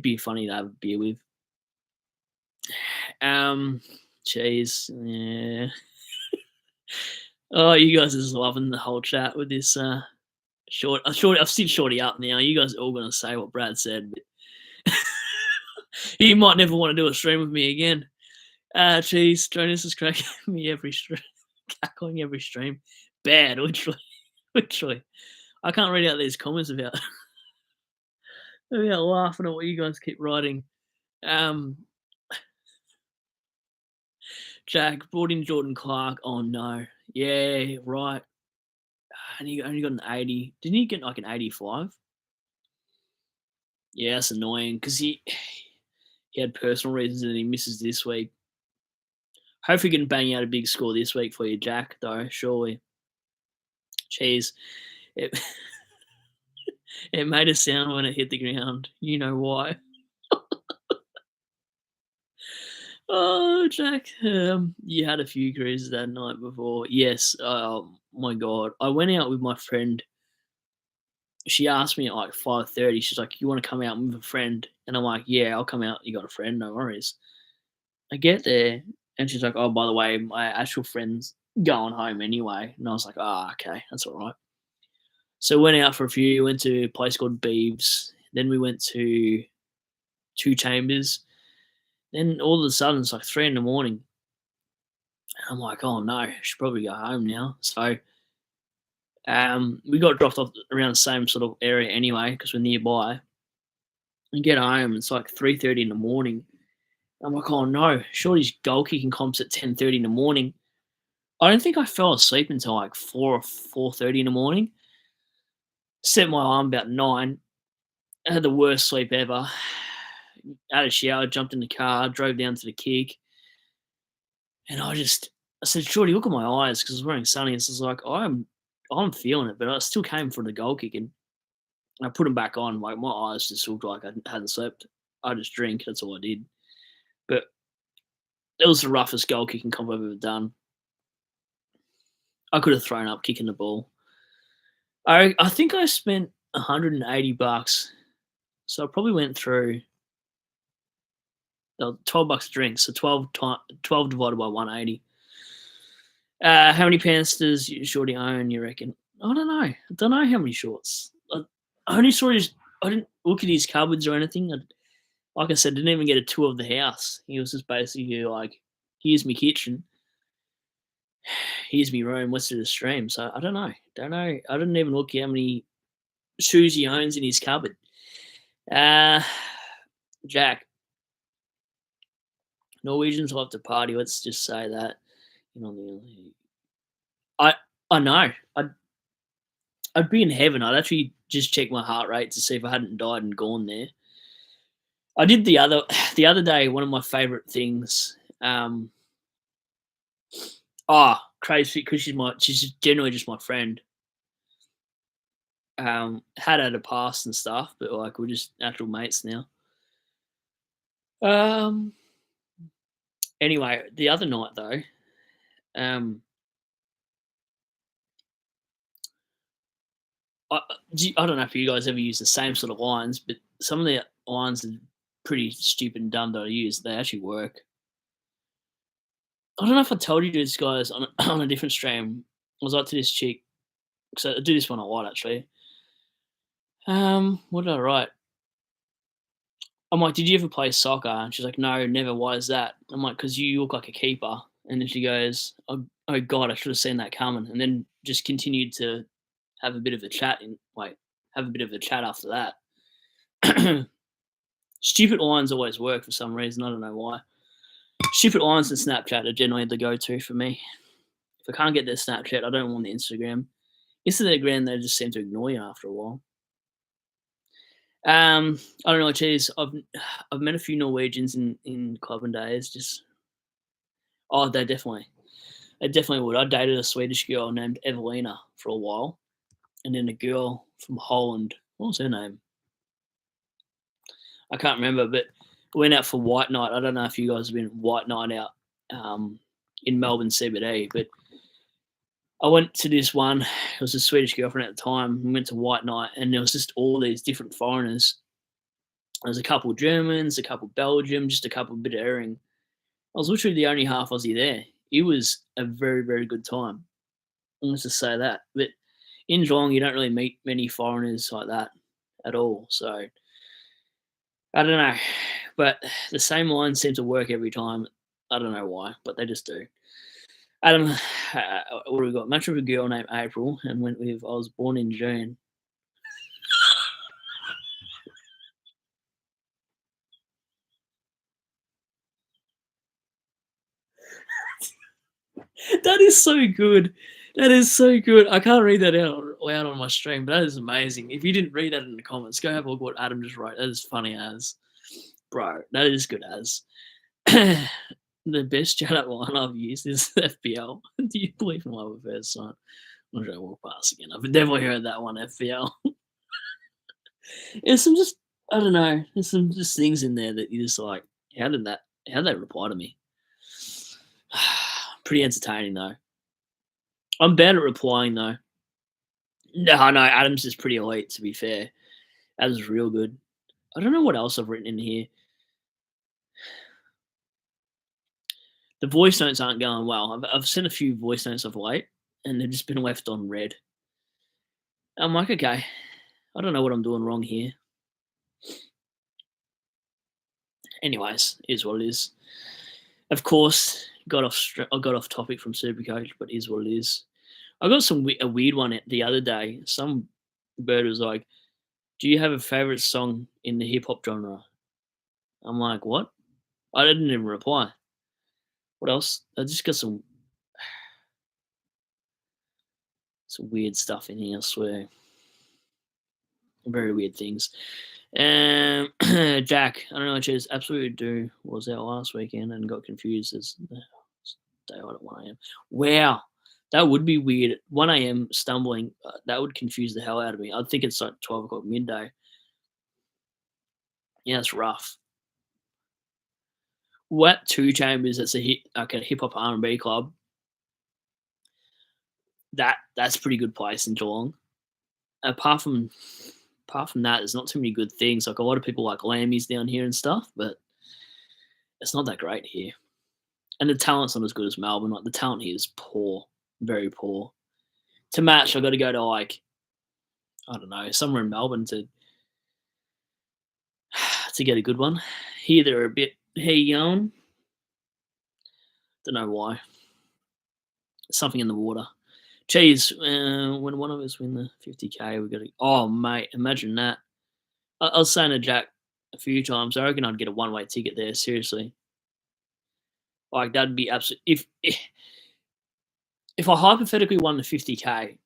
be funny to have a beer with. Cheese, yeah. Oh, you guys are just loving the whole chat with this short. I've seen Shorty up now. You guys are all gonna say what Brad said, but you might never want to do a stream with me again. Cheese, Jonas is cracking me every stream, cackling every stream. Bad, literally. I can't read out these comments about laughing at what you guys keep writing. Jack brought in Jordan Clark. Oh no, yeah, right. And he only got an 80. Didn't he get like an 85? Yeah, that's annoying because he had personal reasons and he misses this week. Hopefully, he can bang out a big score this week for you, Jack. Though, surely. Cheese. It made a sound when it hit the ground. You know why? Oh, Jack, you had a few cruises that night before. Yes. Oh my god, I went out with my friend. She asked me at like 5:30. She's like, "You want to come out with a friend?" And I'm like, "Yeah, I'll come out. You got a friend? No worries." I get there, and she's like, "Oh, by the way, my actual friend's going home anyway." And I was like, "Ah, okay, that's all right." So went out for a few. Went to a place called Beeves. Then we went to Two Chambers. Then all of a sudden, it's like 3 a.m. And I'm like, "Oh no, I should probably go home now." So we got dropped off around the same sort of area anyway because we're nearby. And get home, it's like 3:30 in the morning. I'm like, "Oh no, Shorty's goal kicking comps at 10:30 in the morning." I don't think I fell asleep until like 4 or 4:30 in the morning. Set my alarm about 9. I had the worst sleep ever. had a shower, jumped in the car, drove down to the kick, and I said, "Shorty, look at my eyes," because I was wearing sunnies. I was like, I'm feeling it, but I still came for the goal kick, and I put them back on. Like my eyes just looked like I hadn't slept. I just drink. That's all I did. But it was the roughest goal kicking comp I've ever done. I could have thrown up kicking the ball. I think I spent $180, so I probably went through 12 bucks a drink, so 12 divided by 180. How many pants does Shorty own, you reckon? I don't know. I don't know how many shorts. I only saw his. I didn't look at his cupboards or anything. Like I said, didn't even get a tour of the house. He was just basically like, "Here's my kitchen. Here's my room. Let's do the stream." So I don't know. Don't know. I didn't even look at how many shoes he owns in his cupboard. Jack, Norwegians love to party. Let's just say that. You know, I know. I'd be in heaven. I'd actually just check my heart rate to see if I hadn't died and gone there. I did the other day. One of my favorite things. Crazy because she's generally just my friend. Had a past and stuff, but like we're just actual mates now. Anyway, the other night though, I don't know if you guys ever use the same sort of lines, but some of the lines are pretty stupid and dumb that I use. They actually work. I don't know if I told you this, guys, on on a different stream. I was like to this chick, because I do this one a lot actually. What did I write? I'm like, "Did you ever play soccer?" And she's like, "No, never. Why is that?" I'm like, "'Cause you look like a keeper." And then she goes, "Oh god, I should have seen that coming." And then just continued to have a bit of a chat and like have a bit of a chat after that. Stupid lines always work for some reason. I don't know why. Stupid lines and Snapchat are generally the go-to for me. If I can't get their Snapchat, I don't want the Instagram. Instagram, they just seem to ignore you after a while. I don't know, geez. I've met a few Norwegians in club and days. They definitely would. I dated a Swedish girl named Evelina for a while, and then a girl from Holland. What was her name? I can't remember, but we went out for White Night. I don't know if you guys have been White Night out in Melbourne CBD, but I went to this one. It was a Swedish girlfriend at the time. We went to White Night, and there was just all these different foreigners. There was a couple Germans, a couple Belgium, just a couple bit of everything. I was literally the only half Aussie there. It was a very, very good time. Let's just say that. But in Geelong, you don't really meet many foreigners like that at all. So I don't know. But the same lines seem to work every time. I don't know why, but they just do. Adam, what have we got? Match with a girl named April and went with I was born in June. That is so good. That is so good. I can't read that out loud on my stream, but that is amazing. If you didn't read that in the comments, go have a look what Adam just wrote. That is funny as. Bro, that is good as. The best chat line I've used is FPL. Do you believe in love at first sight? I'm going to walk past again. I've definitely heard that one, FPL. There's some just, I don't know, there's some just things in there that you just like, how did they reply to me? Pretty entertaining though. I'm bad at replying though. No, Adam's is pretty elite to be fair. Adam's real good. I don't know what else I've written in here. The voice notes aren't going well. I've sent a few voice notes of late, and they've just been left on red. I'm like, okay, I don't know what I'm doing wrong here. Anyways, is what it is. Of course, I got off topic from Supercoach, but is what it is. I got a weird one the other day. Some bird was like, "Do you have a favorite song in the hip hop genre?" I'm like, "What?" I didn't even reply. What else? I just got some weird stuff in here. I swear, very weird things. Jack, I don't know what it is. Absolutely do was out last weekend and got confused as day out at 1 a.m. Wow, that would be weird. 1 a.m. stumbling, that would confuse the hell out of me. I'd think it's like 12 o'clock midday. Yeah, it's rough. What Two Chambers? That's a hit, like a hip hop R&B club. That's a pretty good place in Geelong. Apart from that, there's not too many good things. Like a lot of people like Lammy's down here and stuff, but it's not that great here. And the talent's not as good as Melbourne. Like the talent here is poor, very poor. To match, I got to go to like I don't know somewhere in Melbourne to get a good one. Here they're a bit young. Don't know why. Something in the water. Geez, when one of us win the 50K, we got to. Oh mate, imagine that. I was saying to Jack a few times, I reckon I'd get a one-way ticket there. Seriously, like that'd be absolute. If I hypothetically won the 50K,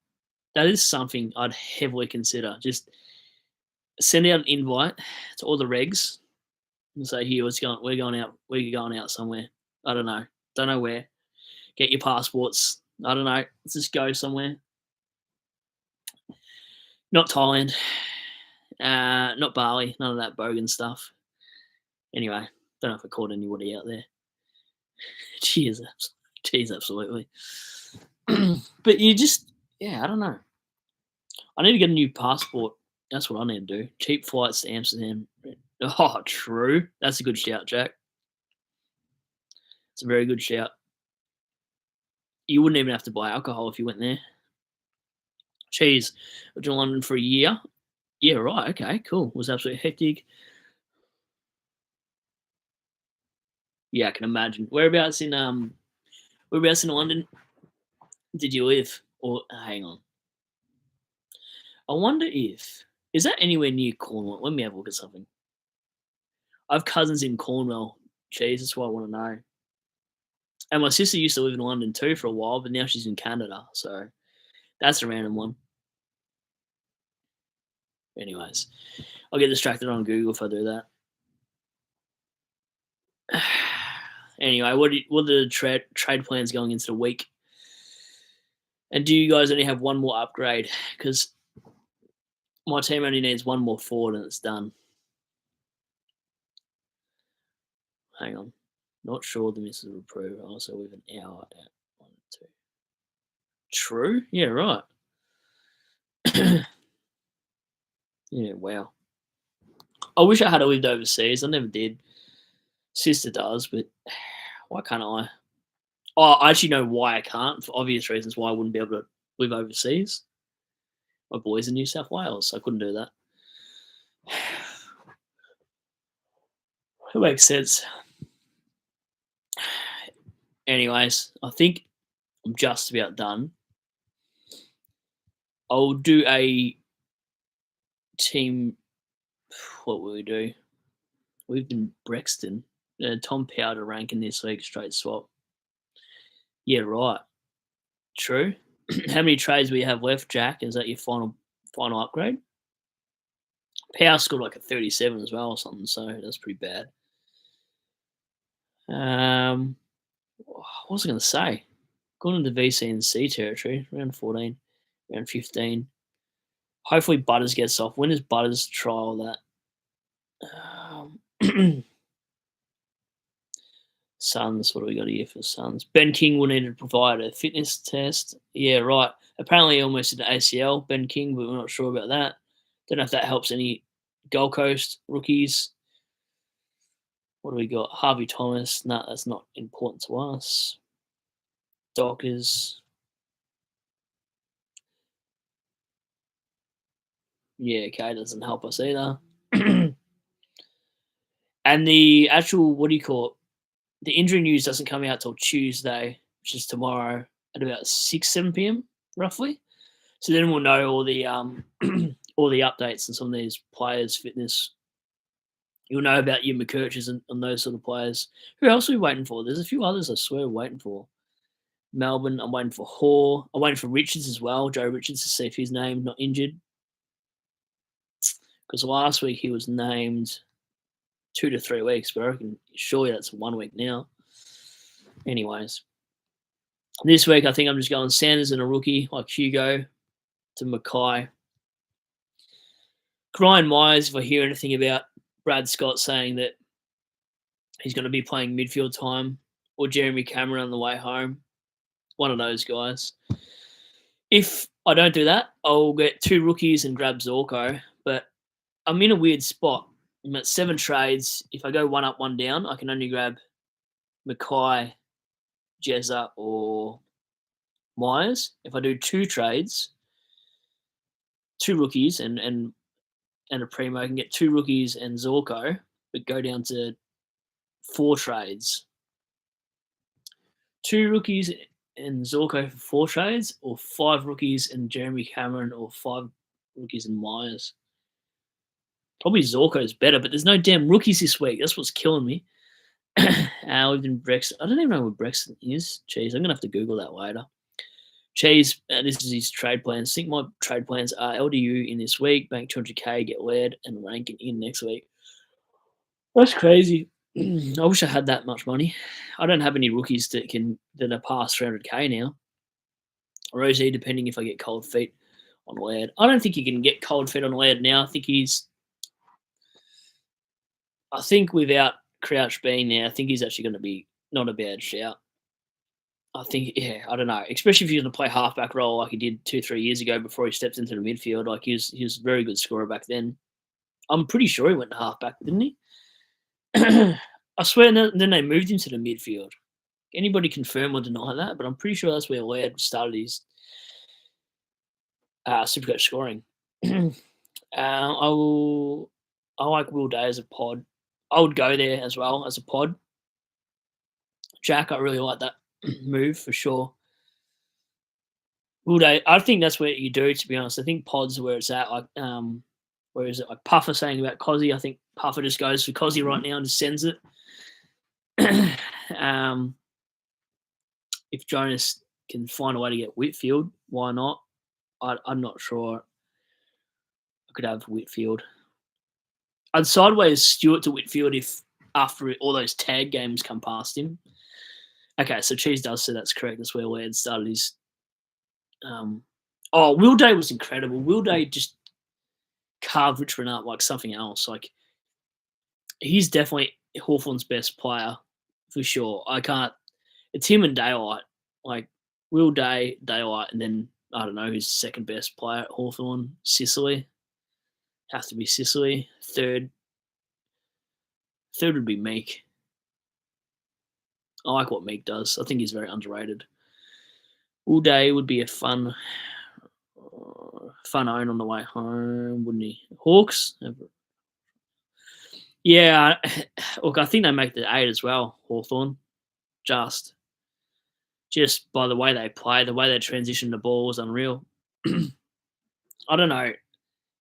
that is something I'd heavily consider. Just send out an invite to all the regs and say, "Here, we're going out. We're going out somewhere. I don't know where. Get your passports. I don't know. Let's just go somewhere. Not Thailand, not Bali. None of that bogan stuff. Anyway, don't know if I caught anybody out there. Cheers, absolutely. But you just, yeah, I don't know. I need to get a new passport. That's what I need to do. Cheap flights to Amsterdam. Oh, true. That's a good shout, Jack. It's a very good shout. You wouldn't even have to buy alcohol if you went there. Cheers. Went to London for a year. Yeah, right. Okay, cool. Was absolutely hectic. Yeah, I can imagine. Whereabouts in London did you live? Or hang on. I wonder if is that anywhere near Cornwall? Let me have a look at something. I have cousins in Cornwall. Jeez, that's what I want to know. And my sister used to live in London too for a while, but now she's in Canada. So that's a random one. Anyways, I'll get distracted on Google if I do that. Anyway, what are the trade plans going into the week? And do you guys only have one more upgrade? Because my team only needs one more forward and it's done. Hang on. Not sure the missus will approve. Also, with an hour at 1, 2. True? Yeah, right. Yeah, wow. I wish I had lived overseas. I never did. Sister does, but why can't I? Oh, I actually know why I can't, for obvious reasons why I wouldn't be able to live overseas. My boy's in New South Wales, so I couldn't do that. It makes sense. Anyways, I think I'm just about done. I'll do a team. What will we do? We've been Brexton. Tom Powder ranking this week, straight swap. Yeah, right. True. How many trades we have left, Jack? Is that your final upgrade? Power scored like a 37 as well or something, so that's pretty bad. What was I going to say? Going into VC and C territory, round 14, round 15. Hopefully Butters gets off. When does Butters trial that? Suns, what do we got here for Suns? Ben King will need to provide a fitness test. Yeah, right. Apparently he almost did an ACL, Ben King, but we're not sure about that. Don't know if that helps any Gold Coast rookies. What do we got? Harvey Thomas. No, that's not important to us. Dockers. Yeah, okay, doesn't help us either. And the actual, what do you call it? The injury news doesn't come out till Tuesday, which is tomorrow at about 6, 7 p.m. roughly. So then we'll know all the all the updates and some of these players' fitness. You'll know about your McKirches and those sort of players. Who else are we waiting for? There's a few others I swear we're waiting for. Melbourne, I'm waiting for Hoare. I'm waiting for Richards as well, Joe Richards, to see if his name not injured. Because last week he was named 2 to 3 weeks, but I reckon surely that's 1 week now. Anyways, this week I think I'm just going Sanders and a rookie like Hugo to Mackay. Brian Myers, if I hear anything about Brad Scott saying that he's going to be playing midfield time, or Jeremy Cameron on the way home, one of those guys. If I don't do that, I'll get 2 rookies and grab Zorko, but I'm in a weird spot. I'm at 7 trades. If I go 1 up, 1 down, I can only grab Mackay, Jezza, or Myers. If I do 2 trades, 2 rookies and a primo, I can get 2 rookies and Zorko, but go down to 4 trades. 2 rookies and Zorko for 4 trades, or 5 rookies and Jeremy Cameron, or 5 rookies and Myers. Probably Zorko's better, but there's no damn rookies this week. That's what's killing me. We've been Brexit. I don't even know what Brexit is. Jeez, I'm going to have to Google that later. Cheese, this is his trade plans. I think my trade plans are LDU in this week, bank 200k, get led, and ranking in next week. That's crazy. I wish I had that much money. I don't have any rookies that are past 300k now. Rosie, depending if I get cold feet on Laird. I don't think you can get cold feet on Laird now. I think without Crouch being there, I think he's actually going to be not a bad shout. I think, yeah, I don't know. Especially if he's going to play halfback role like he did 2-3 years ago before he stepped into the midfield. Like he was a very good scorer back then. I'm pretty sure he went to halfback, didn't he? I swear, then they moved him to the midfield. Anybody confirm or deny that? But I'm pretty sure that's where Laird started his Supercoach scoring. I like Will Day as a pod. I would go there as well as a pod. Jack, I really like that move for sure. Will Day, I think that's where you do, to be honest. I think pods are where it's at. Like, where is it? Like Puffer saying about Cozzy. I think Puffer just goes for Cozzy right now and just sends it. If Jonas can find a way to get Whitfield, why not? I'm not sure. I could have Whitfield. I'd sideways Stewart to Whitfield if after all those tag games come past him. Okay, so Cheese does say that's correct. That's where Laird started his. Will Day was incredible. Will Day just carved Richmond up like something else. Like he's definitely Hawthorn's best player for sure. It's him and Daylight. Like Will Day, Daylight, and then I don't know who's the second best player at Hawthorn. Sicily. Has to be Sicily. Third would be Meek. I like what Meek does. I think he's very underrated. Will Day would be a fun own on the way home, wouldn't he? Hawks? Yeah, look, I think they make the 8 as well, Hawthorn. Just by the way they play, the way they transition the ball is unreal. I don't know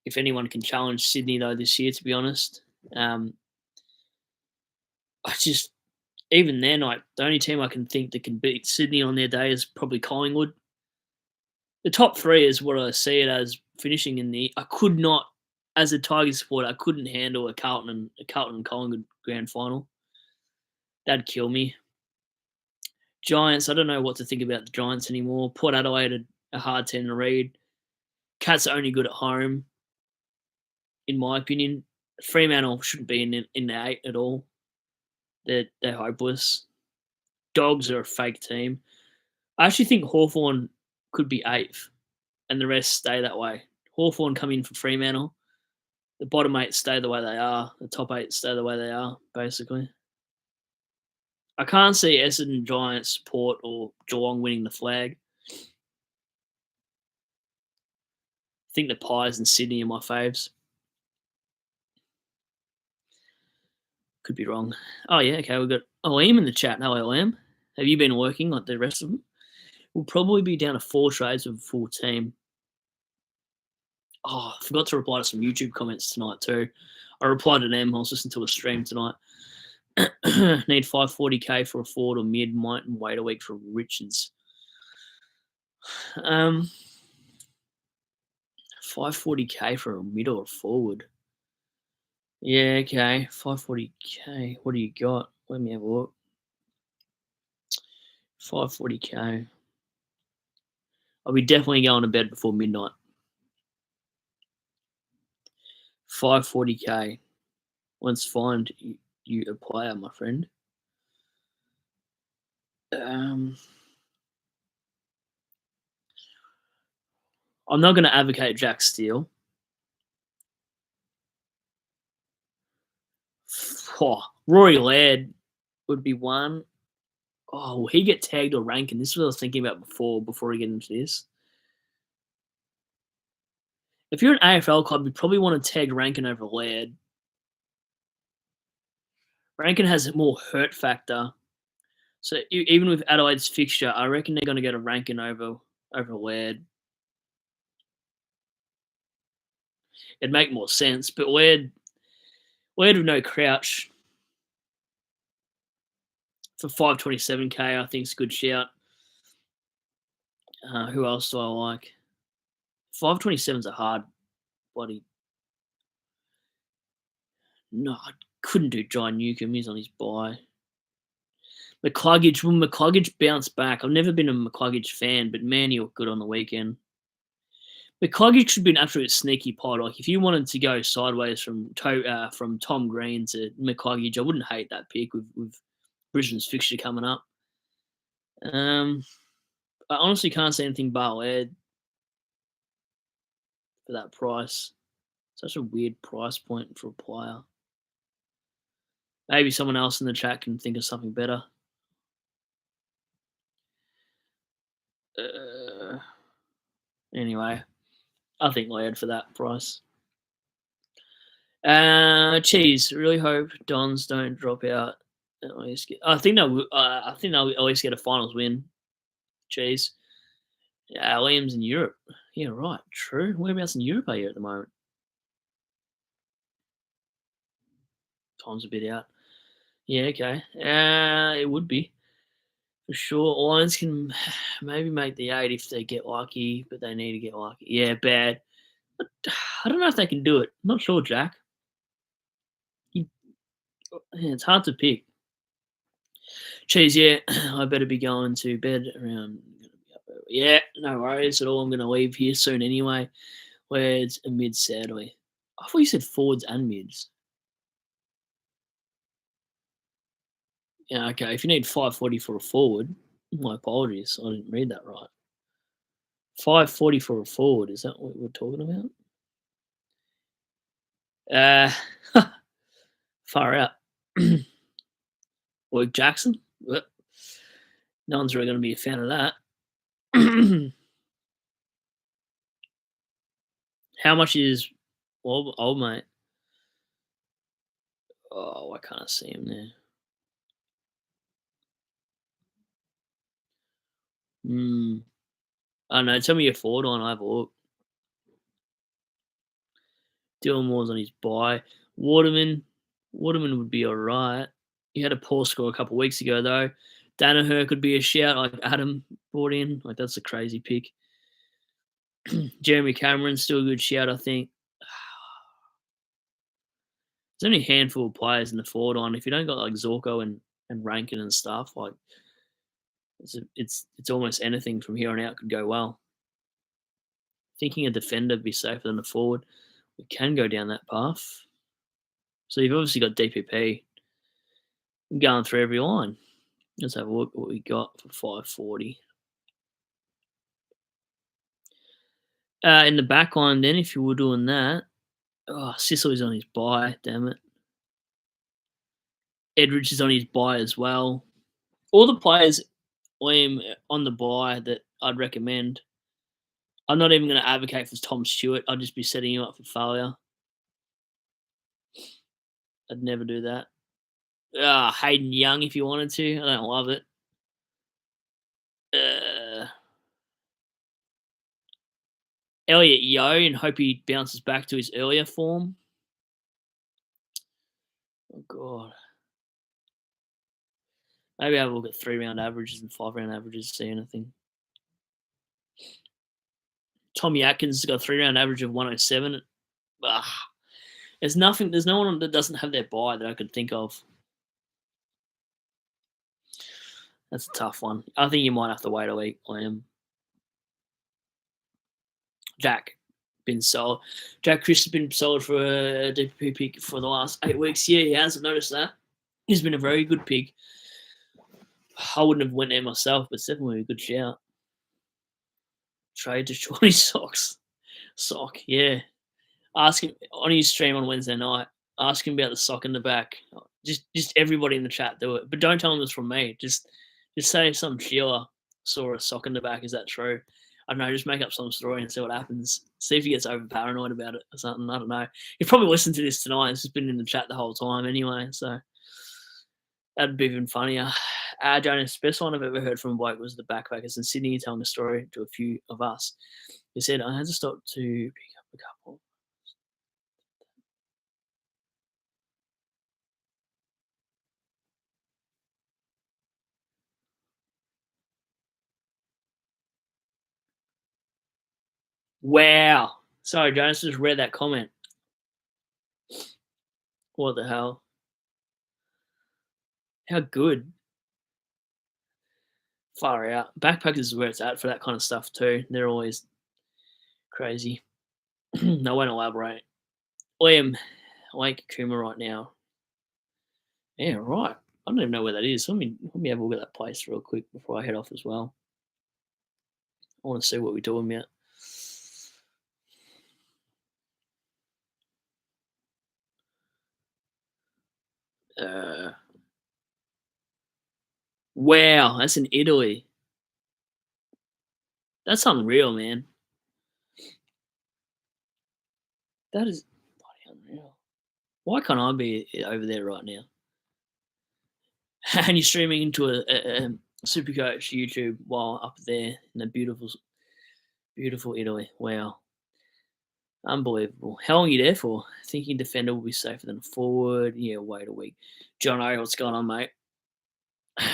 if anyone can challenge Sydney, though, this year, to be honest. Even then, like, the only team I can think that can beat Sydney on their day is probably Collingwood. The top 3 is what I see it as finishing in the. I could not, as a Tigers supporter, I couldn't handle a Carlton and Collingwood grand final. That'd kill me. Giants, I don't know what to think about the Giants anymore. Port Adelaide, a hard team to read. Cats are only good at home, in my opinion. Fremantle shouldn't be in the 8 at all. They're hopeless. Dogs are a fake team. I actually think Hawthorn could be 8th and the rest stay that way. Hawthorn come in for Fremantle. The bottom 8 stay the way they are. The top 8 stay the way they are, basically. I can't see Essendon, Giants, Port, or Geelong winning the flag. I think the Pies and Sydney are my faves. Could be wrong. Oh, yeah, okay, we've got Liam in the chat. Hello, Liam. Have you been working like the rest of them? We'll probably be down to 4 trades with a full team. Oh, I forgot to reply to some YouTube comments tonight too. I replied to them. I was listening to a stream tonight. Need 540k for a forward or mid. Might wait a week for Richards. 540k for a mid or a forward. Yeah, okay. 540k. What do you got? Let me have a look. 540k. I'll be definitely going to bed before midnight. 540k. Let's find you a player, my friend. I'm not going to advocate Jack Steele. Oh, Rory Laird would be one. Oh, will he get tagged or ranking? This is what I was thinking about before we get into this. If you're an AFL club, you probably want to tag Rankin over Laird. Rankin has a more hurt factor. So even with Adelaide's fixture, I reckon they're going to go to Rankin over Laird. It'd make more sense, but Laird with no Crouch for 527k, I think is a good shout. Who else do I like? 527's a hard bloody. No, I couldn't do John Newcomb. He's on his bye. McCluggage, will McCluggage bounce back? I've never been a McCluggage fan, but man, he looked good on the weekend. McCluggage should be an absolute sneaky pod. Like if you wanted to go sideways from Tom Green to McCluggage, I wouldn't hate that pick with Brisbane's fixture coming up. I honestly can't see anything bar Laird for that price. Such a weird price point for a player. Maybe someone else in the chat can think of something better. Anyway, I think Laird for that price. Cheese. Really hope Dons don't drop out. I think they'll at least get a finals win. Cheese. Yeah, Liam's in Europe. Yeah, right. True. Whereabouts in Europe are you at the moment? Time's a bit out. Yeah, okay. It would be. For sure. Lions can maybe make the 8 if they get lucky, but they need to get lucky. Yeah, bad. But I don't know if they can do it. I'm not sure, Jack. It's hard to pick. Cheese, yeah. I better be going to bed around. Yeah, no worries at all. I'm going to leave here soon anyway. Where's a mid, sadly? I thought you said forwards and mids. Yeah, okay. If you need 540 for a forward, my apologies. I didn't read that right. 540 for a forward. Is that what we're talking about? Far out. Luke Jackson? No one's really going to be a fan of that. How much is old mate? Oh, I can't see him there. I don't know. Tell me your forward line. I have a look. Dylan Moore's on his bye. Waterman would be all right. He had a poor score a couple of weeks ago, though. Danaher could be a shout, like Adam brought in. Like, that's a crazy pick. Jeremy Cameron's still a good shout, I think. There's only a handful of players in the forward line. If you don't got, like, Zorko and Rankin and stuff, like, it's almost anything from here on out could go well. Thinking a defender would be safer than a forward. We can go down that path. So you've obviously got DPP. I'm going through every line. Let's have a look at what we got for 540. In the back line, then, if you were doing that, Sicily's on his bye, damn it. Edridge is on his bye as well. All the players, Liam, on the bye that I'd recommend. I'm not even going to advocate for Tom Stewart. I'd just be setting you up for failure. I'd never do that. Hayden Young, if you wanted to. I don't love it. Elliot Yeo, and hope he bounces back to his earlier form. Oh, God. Maybe have a look at 3-round averages and 5-round averages to see anything. Tommy Atkins has got a 3-round average of 107. There's nothing. There's no one that doesn't have their buy that I could think of. That's a tough one. I think you might have to wait a week. Jack been sold. Jack Chris has been sold for a DPP pick for the last 8 weeks. Yeah, he has. I've noticed that. He's been a very good pick. I wouldn't have went there myself, but it's definitely a good shout. Trade to Shorty Socks. Sock, yeah. Ask him on his stream on Wednesday night. Ask him about the sock in the back. Just everybody in the chat do it, but don't tell him it's from me. Just say some Sheila saw a sock in the back. Is that true? I don't know. Just make up some story and see what happens. See if he gets over paranoid about it or something. I don't know. He probably listened to this tonight. It's just been in the chat the whole time anyway. So that'd be even funnier. Jonas, best one I've ever heard from a bloke was the backpackers in Sydney telling a story to a few of us. He said, I had to stop to pick up a couple. Wow. Sorry, Jonas, just read that comment. What the hell? How good. Far out. Backpackers is where it's at for that kind of stuff too. They're always crazy. I won't elaborate. I am Lake Kuma right now. Yeah, right. I don't even know where that is. Let me have a look at that place real quick before I head off as well. I want to see what we're talking about. Wow, that's in Italy. That's unreal, man. That is bloody unreal. Why can't I be over there right now? And you're streaming into a Supercoach YouTube while up there in the beautiful Italy. Wow. Unbelievable. How long are you there for? Thinking defender will be safer than a forward. Yeah, wait a week. Jono, what's going on, mate?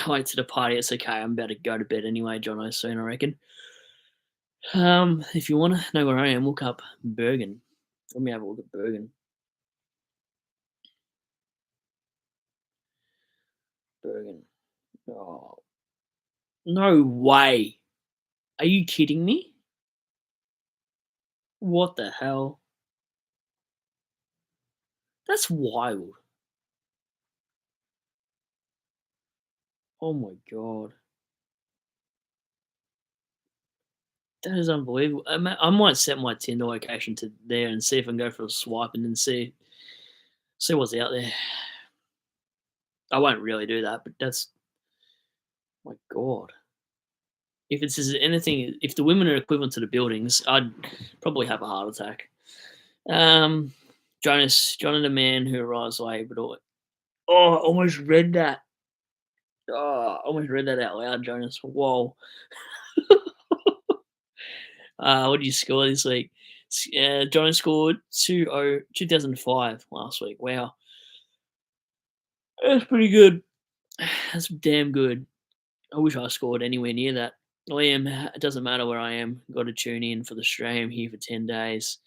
Wait to the party. It's okay. I'm about to go to bed anyway, Jono, soon, I reckon. If you want to know where I am, look up Bergen. Let me have a look at Bergen. Bergen. Oh, no way. Are you kidding me? What the hell? That's wild. Oh my god. That is unbelievable. I might set my Tinder location to there and see if I can go for a swipe and then see what's out there. I won't really do that, but that's my god. If it says anything, if the women are equivalent to the buildings, I'd probably have a heart attack. Jonas, John and the man who arrives late, but I almost read that. Oh, I almost read that out loud, Jonas. Whoa. What did you score this week? Jonas scored 2005 last week. Wow. That's pretty good. That's damn good. I wish I scored anywhere near that. It doesn't matter where I am. Got to tune in for the stream here for 10 days.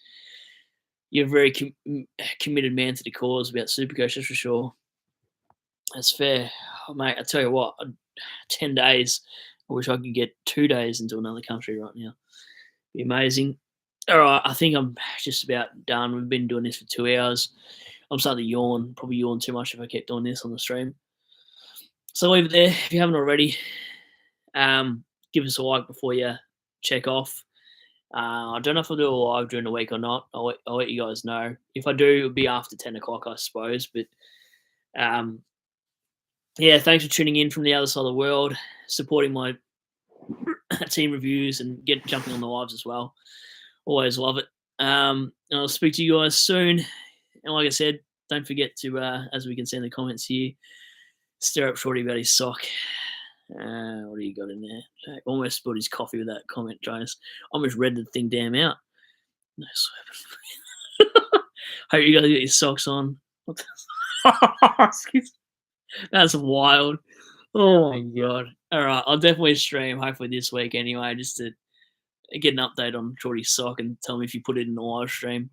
You're a very committed man to the cause about Supercoach, that's for sure. That's fair. Oh, mate, I tell you what, 10 days. I wish I could get 2 days into another country right now. Be amazing. All right, I think I'm just about done. We've been doing this for 2 hours. I'm starting to yawn. Probably yawn too much if I kept doing this on the stream. So leave it there. If you haven't already, give us a like before you check off. I don't know if I'll do a live during the week or not. I'll let you guys know. If I do, it'll be after 10 o'clock, I suppose. But yeah, thanks for tuning in from the other side of the world, supporting my team reviews and jumping on the lives as well. Always love it. I'll speak to you guys soon. And like I said, don't forget to, as we can see in the comments here, stir up Shorty about his sock. What do you got in there? I almost spilled his coffee with that comment, Jonas. Almost read the thing damn out. No sweat. Hope you guys get your socks on. That's wild. Oh my god. All right, I'll definitely stream hopefully this week anyway, just to get an update on Shorty's sock and tell me if you put it in the live stream.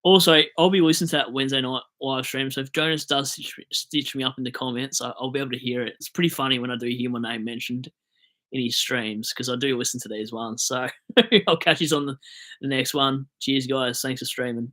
Also, I'll be listening to that Wednesday night live stream. So if Jonas does stitch me up in the comments, I'll be able to hear it. It's pretty funny when I do hear my name mentioned in his streams because I do listen to these ones. So I'll catch you on the next one. Cheers, guys. Thanks for streaming.